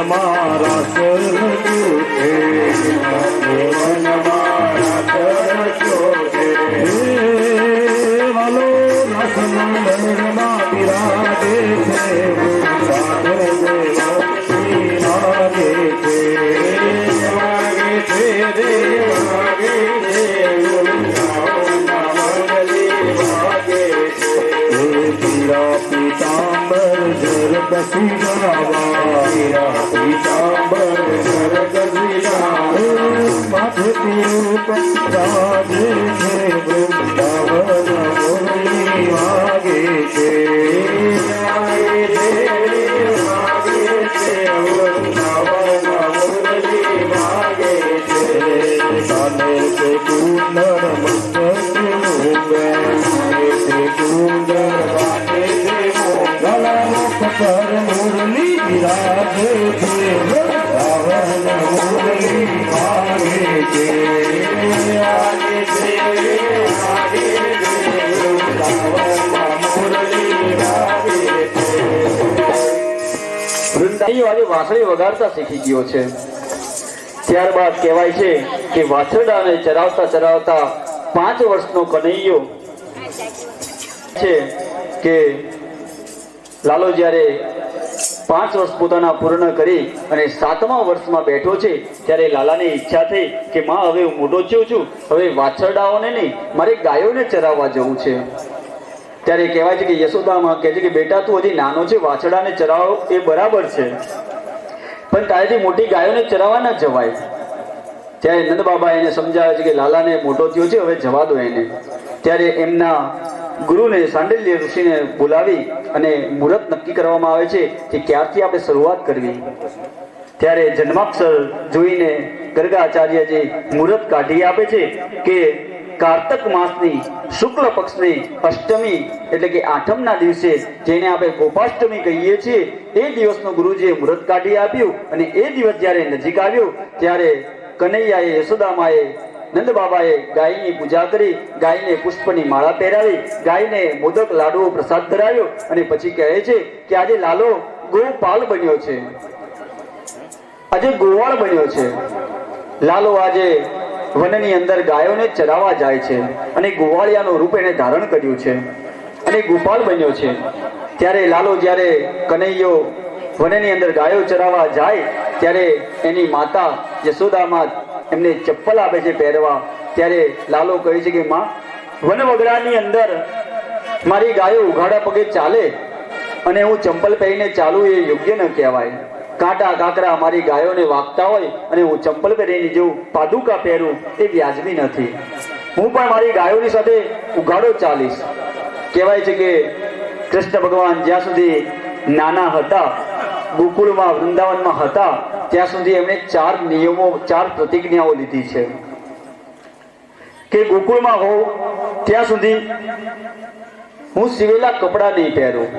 મારા શરણ્યો છે જીવન મારા શરણ્યો છે વાલો રસમંદરમાં બિરાજે છે વાગે છે વાગે છે રે વાગે છે પીતાંબર જર કસી ગાવા પીતાંબર જર કસી ગાવા માથે તિરુપતિ રાજે છે વૃંદાવન મુરલી વાગે છે વાગે છે વૃંદાવન મુરલી વાગે છે સાને તે કુંડળ મસ્તક સુંદર વાગે છે પર મુરલી બિરાજે છે વૃંદાવન મુરલી વાગે છે વાગે છે વાગે છે વૃંદાવન મુરલી વાગે છે વૃંદાઈ આજે વાંસળી વગાડતા શીખી ગયો છે. ત્યારબાદ કહેવાય છે કે વાછરડાને ચરાવતા ચરાવતા 5 વર્ષનો કનૈયો છે કે લાલો જ્યારે 5 વર્ષ પોતાના પૂર્ણ કરી અને 7મા વર્ષમાં બેઠો છે ત્યારે લાલાની ઈચ્છા થઈ કે માં હવે હું મોટો થયો છું, હવે વાછરડાઓને નહીં મારે ગાયોને ચરાવવા જવું છે. ત્યારે કહેવાય છે કે યશોદામાં કહે છે કે બેટા તું હજી નાનો છે, વાછરડાને ચરાવો એ બરાબર છે, પણ તારેથી મોટી ગાયોને ચરાવવા ન જવાય. ત્યારે નંદ બાબા એને સમજાવે છે કે લાલાને મોટો થયો છે, હવે જવા દો એને. ત્યારે એમના ગુરુને સાંડલ્ય ઋષિને બોલાવી અને મુહૂર્ત નક્કી કરવામાં આવે છે કે ક્યારથી આપણે શરૂઆત કરવી. ત્યારે જન્માક્ષર જોઈને ગર્ગાચાર્યજી મુહૂર્ત કાઢી આપે છે કે કાર્તક માસની શુક્લ પક્ષની અષ્ટમી એટલે કે 8મના દિવસે જેને આપણે ગોપાષ્ટમી કહીએ છીએ એ દિવસનું ગુરુજીએ મુહૂર્ત કાઢી આપ્યું. અને એ દિવસ જ્યારે નજીક આવ્યો ત્યારે કનૈયાએ યશોદામાએ નંદ બાબાએ ગાયની પૂજા કરી, ગાયને પુષ્પની માળા પહેરાવી, ગાયને મોદક લાડુઓ પ્રસાદ ધરાવ્યો અને પછી કહે છે કે આજે લાલો ગોપાલ બન્યો છે, આજે ગોવાળ બન્યો છે. લાલો આજે વનની અંદર ગાયોને ચરાવવા જાય છે અને ગોવાળિયાનું રૂપ એને ધારણ કર્યું છે અને ગોપાલ બન્યો છે. ત્યારે લાલો જ્યારે કનૈયો વનની અંદર ગાયો ચરાવવા જાય ત્યારે એની માતા યશોદામાં એમને ચપ્પલ આપે છે પહેરવા. ત્યારે લાલો કહે છે કે માં, વન વગડાની અંદર મારી ગાયો ઉઘાડા પગે ચાલે અને હું ચંપલ પહેરીને ચાલું એ યોગ્ય ન કહેવાય. કાંટા કાંકરા મારી ગાયોને વાગતા હોય અને હું ચંપલ પહેરીને જેવું પાદુકા પહેરું એ વ્યાજબી નથી. હું પણ મારી ગાયોની સાથે ઉઘાડો ચાલીશ. કહેવાય છે કે કૃષ્ણ ભગવાન જ્યાં સુધી નાના હતા, ગોકુળમાં વૃંદાવનમાં હતા, ત્યાં સુધી એમણે 4 નિયમો 4 પ્રતિજ્ઞાઓ લીધી છે કે ગોકુળમાં હોઉં ત્યાં સુધી હું સિવેલા કપડાં નહીં પહેરું.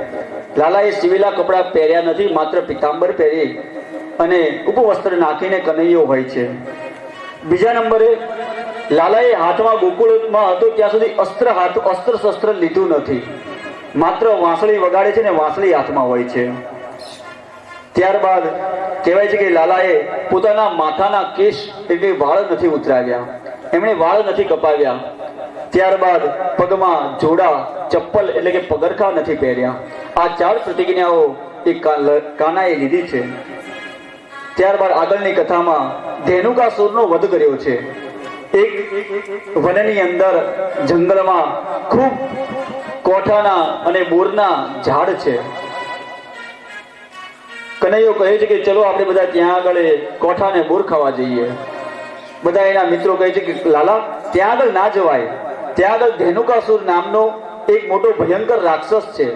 લાલાએ સિવેલા કપડાં પહેર્યા નથી, માત્ર પિતાંબર પહેરી અને ઉપવસ્ત્ર નાખીને કનૈયો હોય છે. બીજા નંબરે લાલાએ હાથમાં ગોકુળમાં હતો ત્યાં સુધી અસ્ત્ર શસ્ત્ર લીધું નથી, માત્ર વાંસળી વગાડે છે ને વાંસળી હાથમાં હોય છે. ત્યારબાદ કહેવાય છે કે લાલાએ પોતાના માથાના કેશ એટલે વાળ નથી ઉતરાવ્યા, એમણે વાળ નથી કપાવ્યા. ત્યારબાદ પગમાં જોડા ચપ્પલ એટલે કે પગરખા નથી પહેર્યા. આ 4 પ્રતિજ્ઞાઓ એ કાનાએ લીધી છે. ત્યારબાદ આગળની કથામાં ધેનુકાસુરનો વધ કર્યો છે. એક વનની અંદર જંગલમાં ખૂબ કોઠાના અને બોરના ઝાડ છે. કનૈયો કહે છે કે ચલો આપણે બધા ત્યાં આગળ કોઠાને બોર ખાવા જઈએ. બધા એના મિત્રો કહે છે કે લાલા ત્યાં આગળ ના જવાય, ત્યાં આગળ ધેનુકાસુર નામનો એક મોટો ભયંકર રાક્ષસ છે.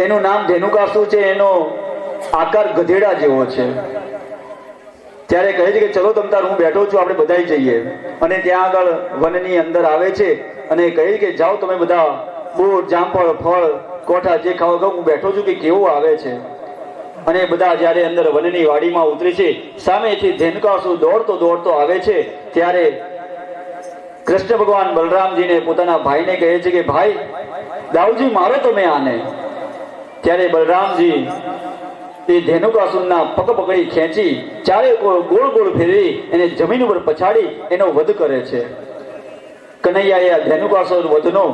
એનું નામ ધેનુકાસુર છે, એનો આકાર ગધેડા જેવો છે. ત્યારે કહે છે કે ચલો તમતાર હું બેઠો છું, આપણે બધા જઈએ. અને ત્યાં આગળ વનની અંદર આવે છે અને કહે કે જાઓ તમે બધા બોર જામફળ ફળ કોઠા જે ખાવા ખાવ, હું બેઠો છું કે કેવું આવે છે. અને બધા જ્યારે અંદર વનની વાડીમાં ઉતરે છે, સામેથી ધેનુકાસુર દોડતો દોડતો આવે છે. ત્યારે કૃષ્ણ ભગવાન બલરામજીને પોતાના ભાઈને કહે છે કે ભાઈ દાઉજી મારો તમે આને. ત્યારે બલરામજી એ ધેનુકાસુરના પગ પકડી ખેંચી ચારે ગોળ ગોળ ફેરવી એને જમીન ઉપર પછાડી એનો વધ કરે છે. કનૈયાએ આ ધેનુકાસુર વધનો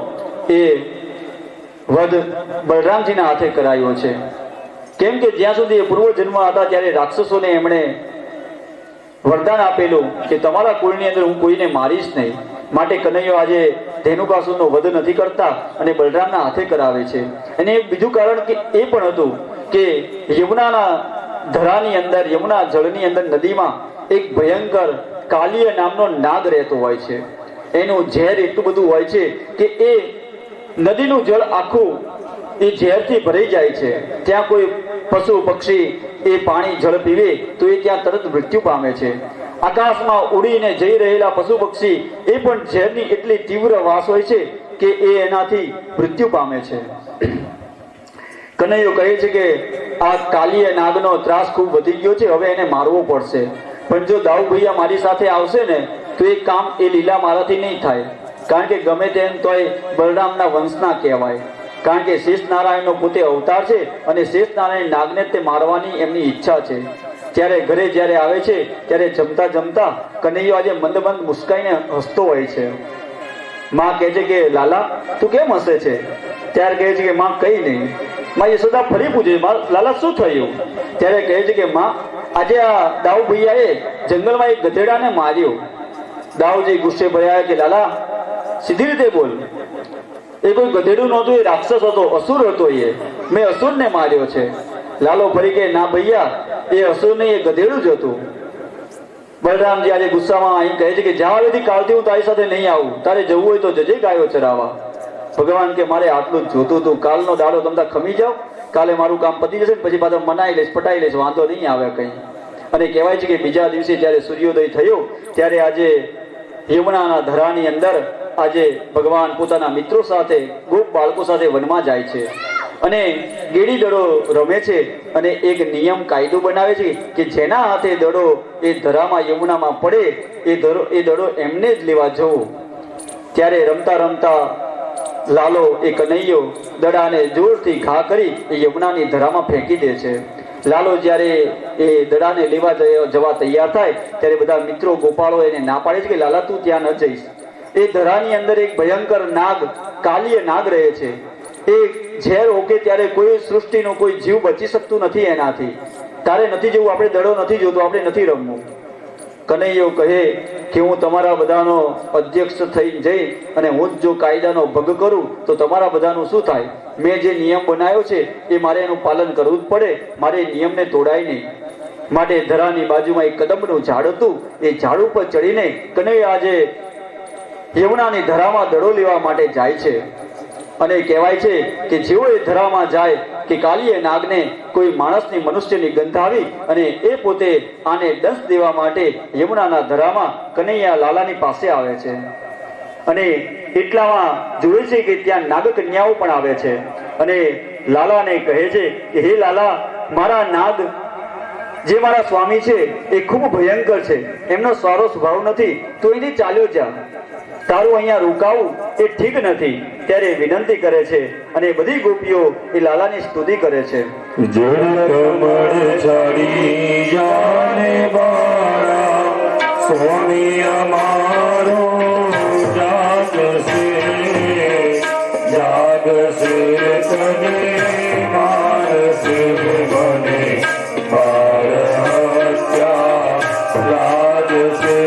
એ વધ બલરામજીના હાથે કરાયો છે. કેમ કે જ્યાં સુધી એ પૂર્વજન્મ હતા ત્યારે રાક્ષસોને એમણે વરદાન આપેલું કે તમારા કુળની અંદર હું કોઈને મારીશ નહીં, માટે કનૈયો આજે ધેનુકાસુરનો વધ નથી કરતા અને બલરામના હાથે કરાવે છે. અને એક બીજું કારણ કે એ પણ હતું કે યમુનાના ધરાની અંદર, યમુના જળની અંદર નદીમાં એક ભયંકર કાલિય નામનો નાગ રહેતો હોય છે. એનું ઝેર એટલું બધું હોય છે કે એ નદીનું જળ આખું એ ઝેરથી ભરાઈ જાય છે. ત્યાં કોઈ પશુ પક્ષી એ પાણી જળ પીવે તો એ ત્યાં તરત મૃત્યુ પામે છે. આકાશમાં ઉડીને જઈ રહેલા પશુ પક્ષી એ પણ ઝેરની એટલી તીવ્ર વાસ હોય છે કે એ એનાથી મૃત્યુ પામે છે. કનૈયો કહે છે કે આ કાલિય નાગનો ત્રાસ ખૂબ વધી ગયો છે, હવે એને મારવો પડશે. પણ જો દાઉ ભૈયા મારી સાથે આવશે ને તો એ કામ એ લીલા મારાથી નહીં થાય, કારણ કે ગમે તેમ તોય બલરામના વંશના કહેવાય. કારણ કે શેષ નારાયણનો પોતે અવતાર છે અને શેષ નારાયણ નાગને તે મારવાની એમની ઈચ્છા છે. ત્યારે ઘરે જ્યારે આવે છે ત્યારે જમતા જમતા કનૈયો આજે મંદ મંદ મુસ્કાઈને હસતો હોય છે. માં કહે છે કે લાલા તું કેમ હસે છે? ત્યારે કહે છે કે માં કઈ નહીં. માં યશોદા ફરી પૂછે લાલા શું થયું? ત્યારે કહે છે કે માં આજે આ દાઉ ભૈયાએ જંગલમાં એક ગધેડાને માર્યો. દાઉજી ગુસ્સે ભર્યા કે લાલા સીધી રીતે બોલ, એ કોઈ ગધેડું નહોતું, એ રાક્ષસ હતો, અસુર હતો, એ મેં અસુરને માર્યો છે. લાલો ફરી કે ના ભૈયા એ અસુર નહીં, એ ગધેડું જ હતું. બલરામજી આજે ગુસ્સામાં અહીં કહે છે કે જ્યાં હવેથી કાલથી હું તારી સાથે નહીં આવું, તારે જવું હોય તો જજે ગાયો ચરાવવા. ભગવાન કે મારે આટલું જ જોતું હતું, કાલનો દાડો તમતા ખમી જાઓ, કાલે મારું કામ પતી જશે ને પછી પાછા મનાઈ લઈશ, પટાઈ લઈશ, વાંધો નહીં આવે કંઈ. અને કહેવાય છે કે બીજા દિવસે જ્યારે સૂર્યોદય થયો ત્યારે આજે યમુનાના ધરાની અંદર આજે ભગવાન પોતાના મિત્રો સાથે, ગોપ બાળકો સાથે વનમાં જાય છે અને ગેડી દડો રમે છે અને એક નિયમ કાયદો બનાવે છે કે જેના હાથે દડો એ ધરામાં યમુનામાં પડે એ દડો એમને જ લેવા જવો. ત્યારે રમતા રમતા લાલો એ કનૈયો દડાને જોરથી ઘા કરી એ યમુનાની ધરામાં ફેંકી દે છે. લાલો જ્યારે એ દડાને લેવા જવા તૈયાર થાય ત્યારે બધા મિત્રો ગોપાળો એને ના પાડે છે કે લાલા તું ત્યાં ન જઈશ. એ ધરાની અંદર એક ભયંકર નાગ, કાલિય નાગ રહે છે. એ ઝેર ઓકે ત્યારે કોઈ સૃષ્ટિનો કોઈ જીવ બચી શકતું નથી એનાથી. તારે નથી જવું, આપણે દડો નથી જોતો, આપણે નથી રમવું. કનૈયો કહે કે હું તમારા બધાનો અધ્યક્ષ થઈ જઈ અને હું જ જો કાયદાનો ભંગ કરું તો તમારા બધાનું શું થાય? મેં જે નિયમ બનાવ્યો છે એ મારે એનું પાલન કરવું જ પડે, મારે એ નિયમને તોડાય નહીં. માટે ધરાની બાજુમાં એક કદમનું ઝાડ હતું, એ ઝાડ ઉપર ચડીને કનૈયો આજે યમુનાની ધરામાં દડો લેવા માટે જાય છે. અને કહેવાય છે કે જેવો એ ધરામાં જાય કે કાલિય નાગને કોઈ માણસની, મનુષ્યની ગંધ આવી અને એ પોતે આને દંશ દેવા માટે યમુનાના ધરામાં કનૈયા લાલાની પાસે આવે છે. અને એટલામાં જોયે છે કે ત્યાં નાગકન્યાઓ પણ આવે છે અને લાલાને કહે છે કે હે લાલા, મારા નાગ જે મારા સ્વામી છે એ ખૂબ ભયંકર છે, એમનો સારો સ્વભાવ નથી, તું અહીંથી ચાલ્યો જા, તારું અહીંયા રોકાવું એ ઠીક નથી. ત્યારે વિનંતી કરે છે અને બધી ગોપીઓ એ લાલાની સ્તુતિ કરે છે. સ્વામી અમારો જાગશે જાગશે તને મારશે મને બાર હત્યા લાજશે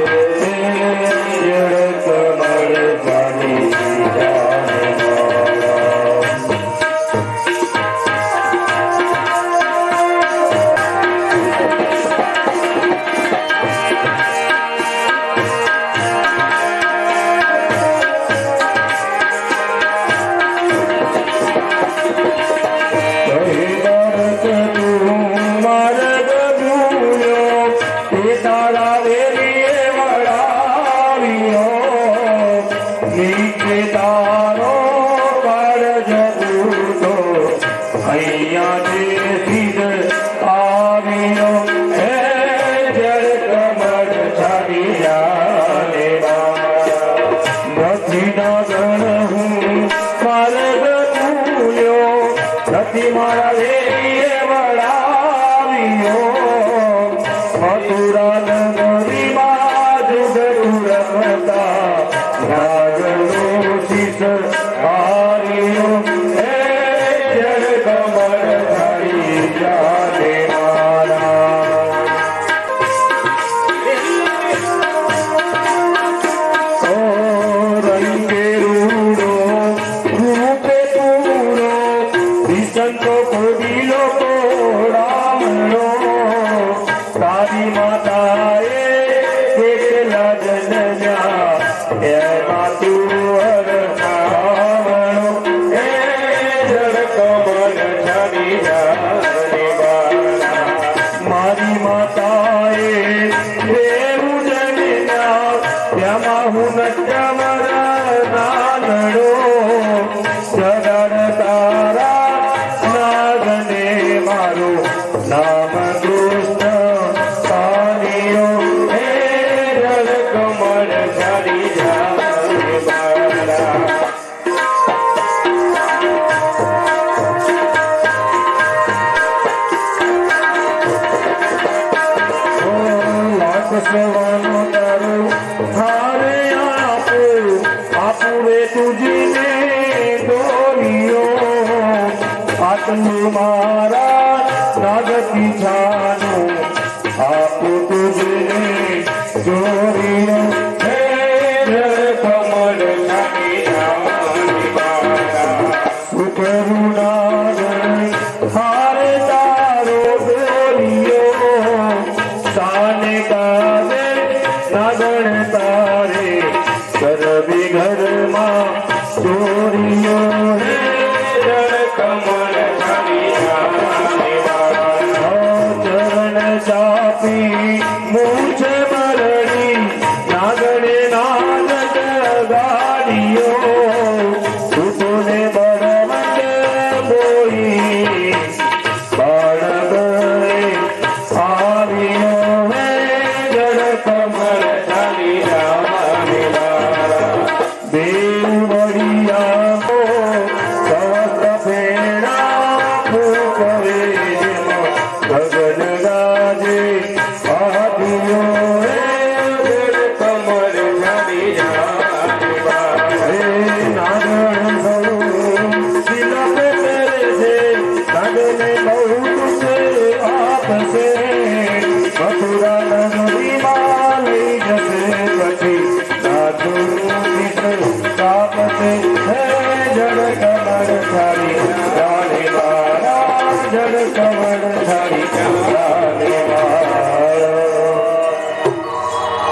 જડ કમર જાની જાને મારા મારી માતાએ કેટલા જન્મ્યા એમાં તું હરખાવણો એ જળ કમળ છડી જાને બાળા મારી માતાએ દેવું જન્મ્યા ત્યાંમાં હું નટમર નાનડો જગડ તારા નાગને મારું નામ કૃષ્ણ પાણીઓ હે જળ કમળ છડી જાને બાળા સવાનો તારો હારે આપું રે તુજીને દોરિયો આટલું મારા નાગતી છાનું આપું તુજીને દોરિયો હે જળ કમળ છડી જાને બાળા સુકરુણા હારે તારો દોરિયો સાને કાવે નાગણ તારે કરવી ઘરમાં ચોરીઓ હે જળ કમળ છડી જાને બાળા ચરણ ચાપી મૂછ મરડી નાગણે નાગ ગાડીઓ સુતોને બળવંત બોઈ બાળગણે આવ્યો હે જળ કમળ છડી જાને બાળા દેવ વડિયા સહસ્ર ફેરા ફૂકવે ગગન ગાજે આવ્યો હે જળ કમળ છડી જાને બાળા હે નાગણ સૌ શિલા पे तेरे से नागने बहुत से आपसे मथुरा नगरी માં લઈ જશે પછી સાધુ કાપતે હે જળ કમળ છડી જાને બાળા જળ કમળ છડી જાને બાળા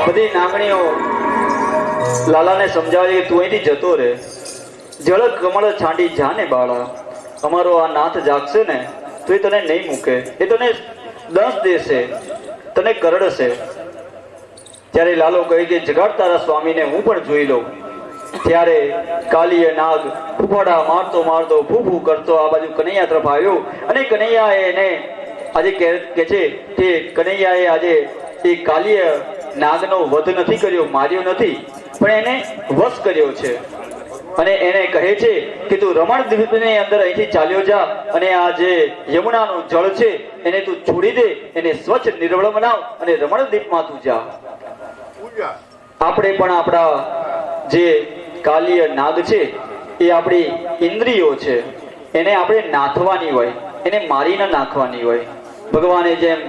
બધી નાગણીઓ લાલાને સમજાવે કે તું અહીંથી જતો રહે જળ કમળ છાંડી જાને બાળા અમારો આ નાથ જાગશે ને તો એ તને નહીં મૂકે એ તને દસ દેશે તને કરડશે ત્યારે લાલો કહે કે જગાડતારા સ્વામીને હું પણ જોઈ લઉં ત્યારે કાલીય નાગ ફૂફાડા મારતો મારતો ફૂફૂ કરતો આ બાજુ કનૈયા તરફ આવ્યો અને કનૈયાએ એને આજે કહે છે કે કનૈયાએ આજે એ કાલીય નાગનો વધ નથી કર્યો માર્યો નથી પણ એને વશ કર્યો છે અને એને કહે છે કે તું રમણ દ્વીપની અંદર અહીંથી ચાલ્યો જા અને આ જે યમુનાનું જળ છે એને તું છોડી દે એને સ્વચ્છ નિર્મળ બનાવ અને રમણ દ્વીપમાં તું જા આપણે પણ આપણા જે કાલીય નાગ છે એ આપણી ઇન્દ્રિયો છે એને આપણે નાથવાની હોય એને મારી ન નાખવાની હોય ભગવાને જેમ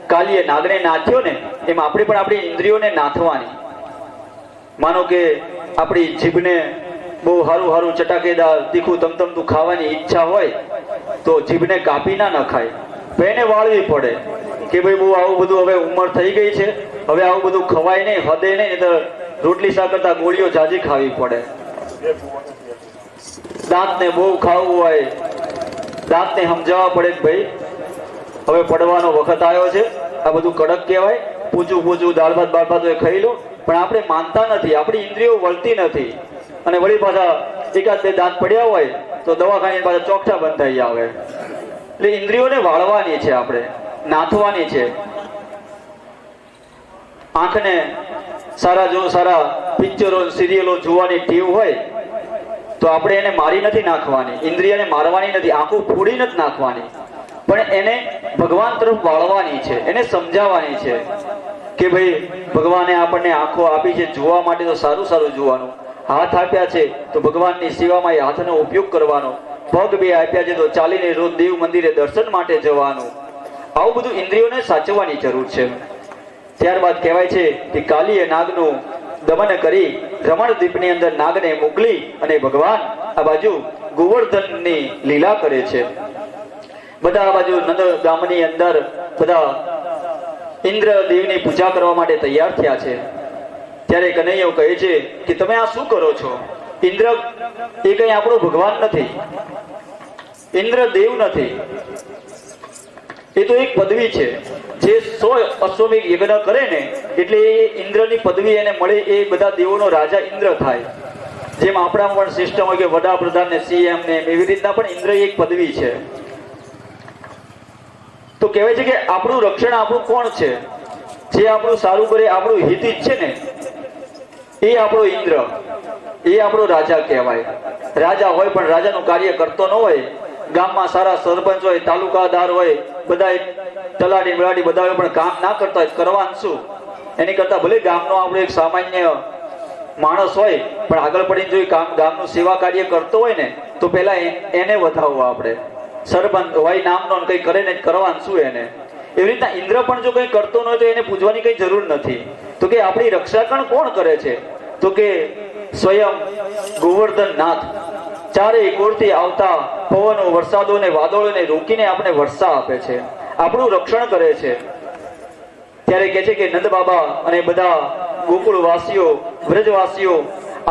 કાલીય નાગને નાથ્યો ને એમ આપણે પણ આપણી ઇન્દ્રિયોને નાથવાની માનો કે આપણી જીભને બહુ સારું સારું ચટાકેદાર તીખું તમતમતું ખાવાની ઈચ્છા હોય તો જીભને કાપી ના નખાય તો એને વાળવી પડે કે ભાઈ બહુ આવું બધું હવે ઉંમર થઈ ગઈ છે હવે આવું બધું ખવાય નહીં હદે નહીં તો રોટલી શાક કરતા ગોળીઓ જાજી ખાવી પડે દાંતને બહુ ખાવું હોય દાંતને સમજાવવા પડે કે ભાઈ હવે પડવાનો વખત આવ્યો છે આ બધું કડક કહેવાય પૂછું પૂછું દાળ ભાત એ ખાઈ લો પણ આપણે માનતા નથી આપણી ઇન્દ્રિયો વળતી નથી અને વળી પાછા એકાદ બે દાંત પડ્યા હોય તો દવાખાને પાછા ચોકઠા બંધ થઈ આવે એટલે ઇન્દ્રિયોને વાળવાની છે આપણે નાથવાની છે આંખને સારા પિક્ચરો સિરિયલો જોવાની ટેવ હોય તો આપણે એને મારી નથી નાખવાની ઇન્દ્રિયને મારવાની નથી આંખો ફોડી નથી નાખવાની પણ એને ભગવાન તરફ વાળવાની છે એને સમજાવવાની છે કે ભાઈ ભગવાને આપણને આંખો આપી છે જોવા માટે તો સારું જોવાનું હાથ આપ્યા છે તો ભગવાનની સેવામાં એ હાથનો ઉપયોગ કરવાનો પગ બે આપ્યા છે તો ચાલીને રોજ દેવ મંદિરે દર્શન માટે જવાનું આવું બધું ઇન્દ્રિયોને સાચવવાની જરૂર છે ત્યારબાદ કહેવાય છે કે કાલીય નાગનું દમન કરી રમણ દ્વીપની અંદર નાગને મોકલી અને ભગવાન આ બાજુ ગોવર્ધનની લીલા કરે છે બધા આ બાજુ નંદ ગામની અંદર બધા ઇન્દ્ર દેવની પૂજા કરવા માટે તૈયાર થયા છે ત્યારે કનૈયો કહે છે કે તમે આ શું કરો છો? ઇન્દ્ર એ કઈ આપણો ભગવાન નથી, ઇન્દ્ર દેવ નથી, એ તો એક પદવી છે. જે 100 અશ્વમેઘ યજ્ઞ કરે ને એટલે એ ઇન્દ્રની પદવી એને મળે, એ બધા દેવોનો રાજા ઇન્દ્ર થાય. જેમ આપણામાં પણ સિસ્ટમ હોય કે વડાપ્રધાન ને સીએમ ને એવી રીતના પણ ઇન્દ્ર એક પદવી છે. તો કહેવાય છે કે આપણું રક્ષણ આપણું કોણ છે? જે આપણું સારું કરે, આપણું હિત ઈચ્છે ને એ આપણો ઇન્દ્ર, એ આપણો રાજા કહેવાય. રાજા હોય પણ રાજાનું કાર્ય કરતો ન હોય. ગામમાં સારા સરપંચ હોય, તાલુકાદાર હોય, બધા તલાટી બલાટી બધા હોય પણ કામ ના કરતા હોય, કરવાનું શું? એની કરતા ભલે ગામનો આપણો એક સામાન્ય માણસ હોય પણ આગળ પડીને જો ગામનું સેવા કાર્ય કરતો હોય ને તો પહેલા એને વધાવવા. આપણે સરપંચ હોય નામનો કંઈ કરે ને કરવાનું શું એને? એવી રીતના ઇન્દ્ર પણ જો કંઈ કરતો ન હોય તો એને પૂજવાની કંઈ જરૂર નથી. તો કે આપણી રક્ષા કોણ કરે છે? તો કે સ્વયં ગોવર્ધન નાથ ચારેય કોરથી આવતા પવનો, વરસાદો ને વાદળોને રોકીને આપણે વર્ષા આપે છે, આપણું રક્ષણ કરે છે. ત્યારે કહે છે કે નંદ બાબા અને બધા ગોકુળવાસીઓ, વ્રજવાસીઓ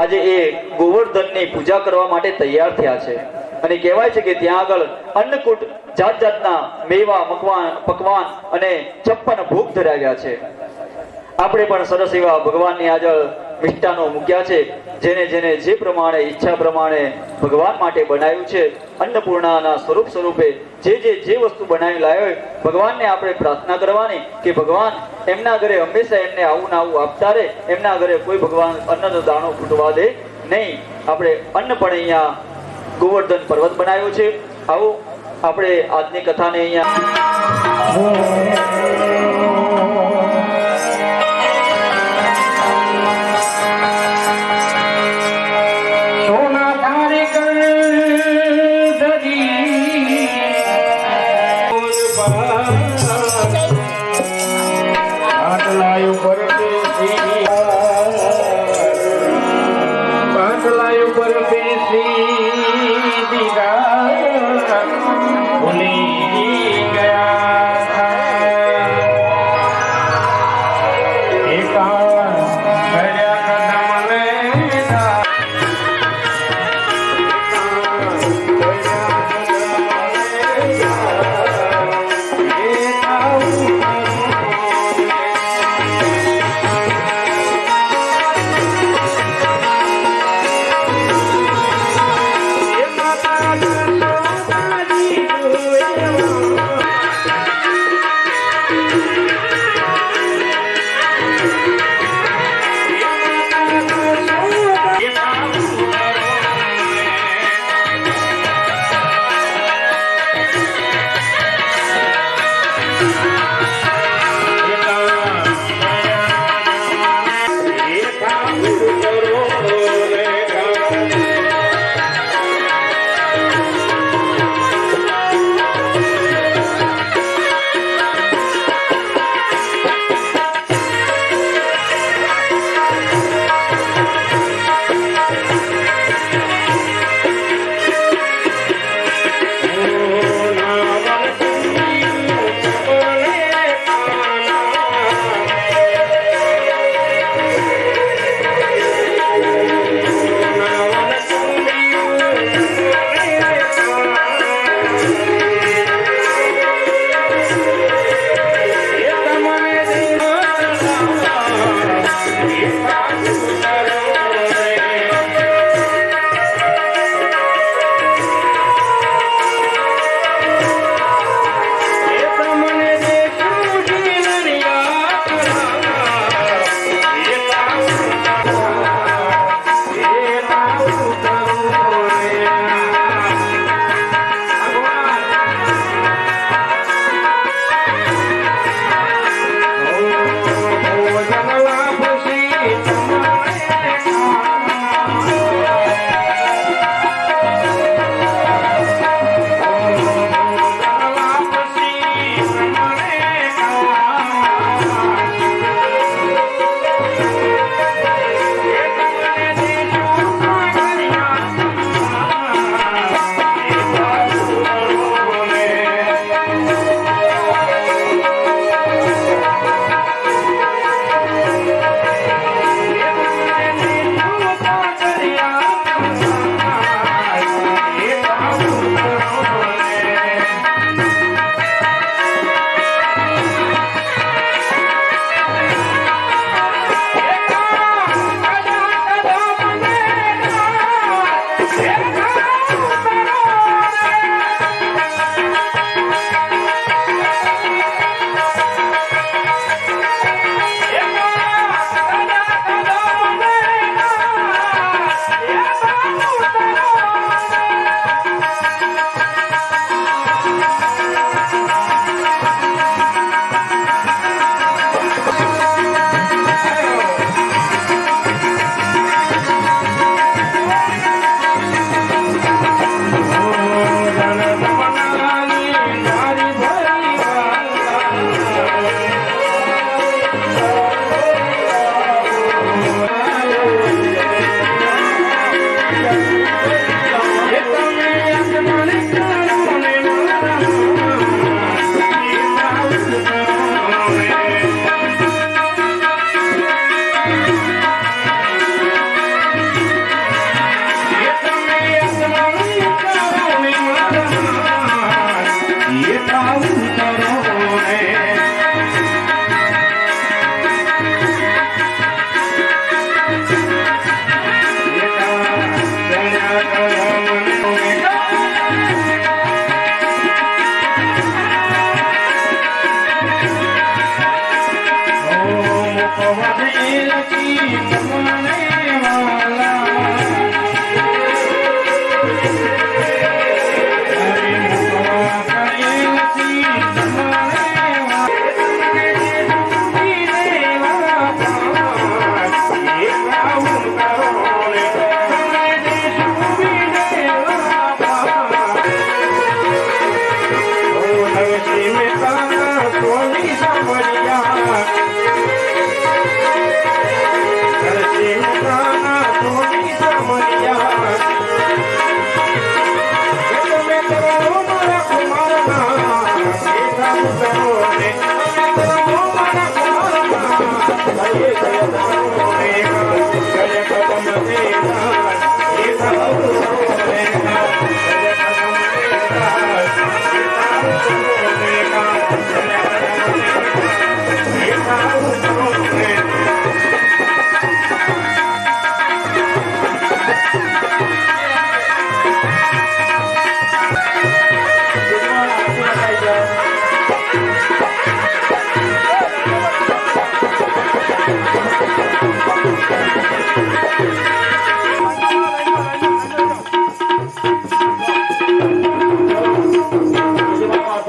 આજે એ ગોવર્ધનની પૂજા કરવા માટે તૈયાર થયા છે. અને કહેવાય છે કે ત્યાં આગળ અન્નકૂટ જાત જાતના મેવા, પકવાન અને 56 ભોગ ધરાવ્યા છે. આપણે પણ સરસ એવા ભગવાનની આગળ મિષ્ટાનો મૂક્યા છે. જેને જેને જે પ્રમાણે ઈચ્છા પ્રમાણે ભગવાન માટે બનાવ્યું છે, અન્નપૂર્ણાના સ્વરૂપે જે વસ્તુ બનાવી લાવ્યો હોય ભગવાનને આપણે પ્રાર્થના કરવાની કે ભગવાન એમના ઘરે હંમેશા એમને આવું ને આવું આપતા રહે, એમના ઘરે કોઈ ભગવાન અન્નનો દાણો ફૂટવા દે નહીં. આપણે અન્ન પણ અહીંયા ગોવર્ધન પર્વત બનાવ્યો છે. આવો આપણે આજની કથાને અહીંયા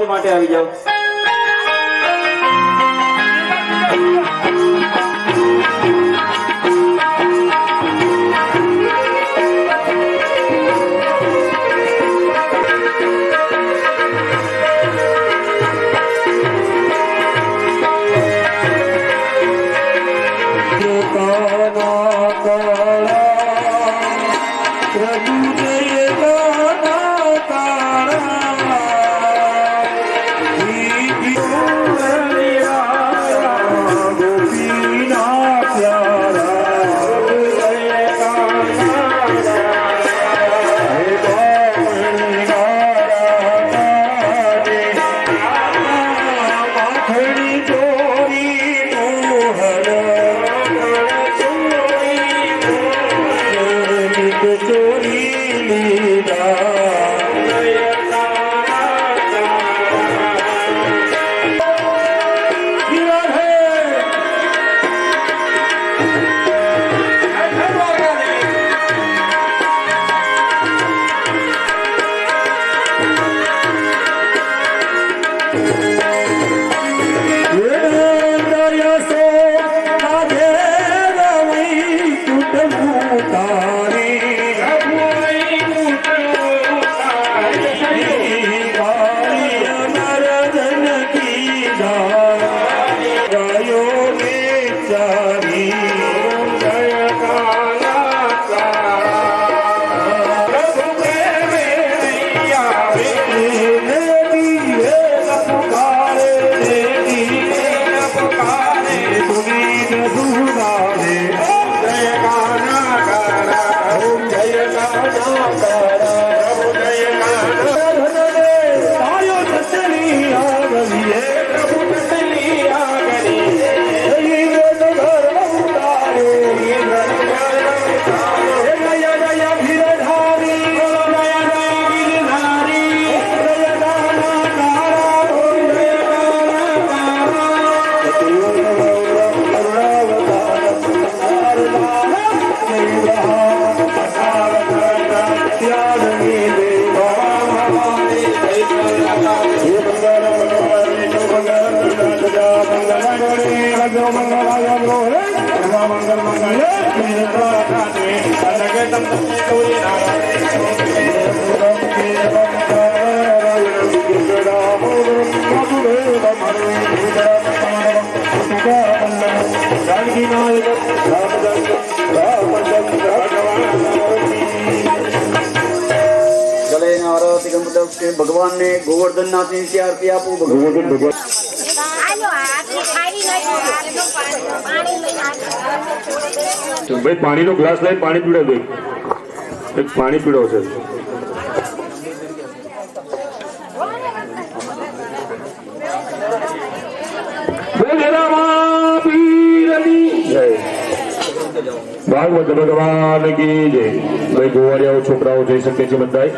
માટે આવી જાઓ. ભગવાન ને ગોવર્ધન નાથ ની આરતી આપું. ગોવર્ધન ભગવાન ભાઈ પાણીનો ગ્લાસ લઈ પાણી પીવડાવ દે. એક પાણી પીવડાવ છે. ભાગવત ભગવાન કી જય. ભાઈ ગોવાળિયાઓ છોકરાઓ જઈ શકે છે બધા.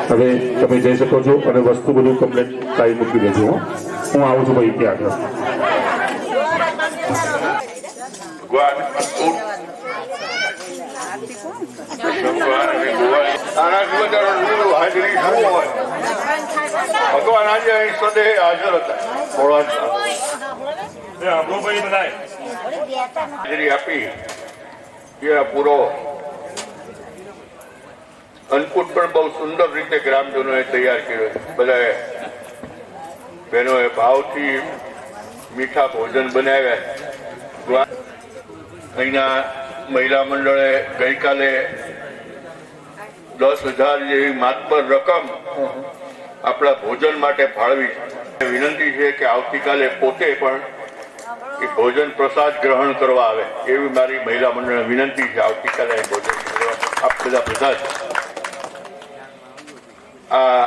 હવે તમે જઈ શકો છો અને વસ્તુ બધું કમ્પ્લેટ કાઢી મૂકી દેજો. હું આવું છું ભાઈ ત્યાં આગળ. ભગવાન આનાથી વધારે હાજરી શું હોય? ભગવાન આજે અહીં સદે હાજર હતા. હાજરી આપી એ પૂરો અન્નકૂટ પણ બહુ સુંદર રીતે ગ્રામજનોએ તૈયાર કર્યો. બધાએ બહેનોએ ભાવથી મીઠા ભોજન બનાવ્યા. અહીંના મહિલા મંડળે ગઈકાલે 10,000 જેવી માતબર રકમ આપણા ભોજન માટે ફાળવી છે. વિનંતી છે કે આવતીકાલે પોતે પણ એ ભોજન પ્રસાદ ગ્રહણ કરવા આવે એવી મારી મહિલા મંડળને વિનંતી છે. આવતીકાલે ભોજન આપ બધા જ આ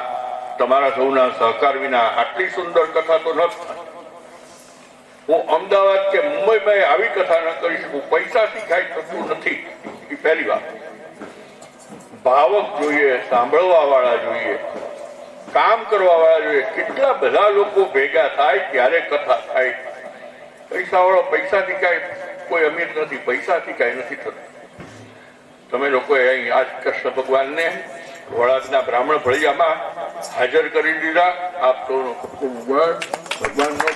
તમારા સૌના સહકાર વિના આટલી સુંદર કથા તો ન થાય. હું અમદાવાદ કે મુંબઈમાં આવી કથા ન કરી શકું. પૈસાથી કાંઈ થતું નથી. એ પહેલી વાત. ભાવક જોઈએ, સાંભળવા વાળા જોઈએ, કામ કરવા વાળા જોઈએ. કેટલા બધા લોકો ભેગા થાય ત્યારે કથા થાય. પૈસા વાળો પૈસાથી કાંઈ કોઈ અમીર નથી. પૈસાથી કાંઈ નથી થતું. તમે લોકોએ અહીં આજ કૃષ્ણ ભગવાનને વળાદના બ્રાહ્મણ ફળિયામાં હાજર કરી દીધા. આપ તો ભગવાનનો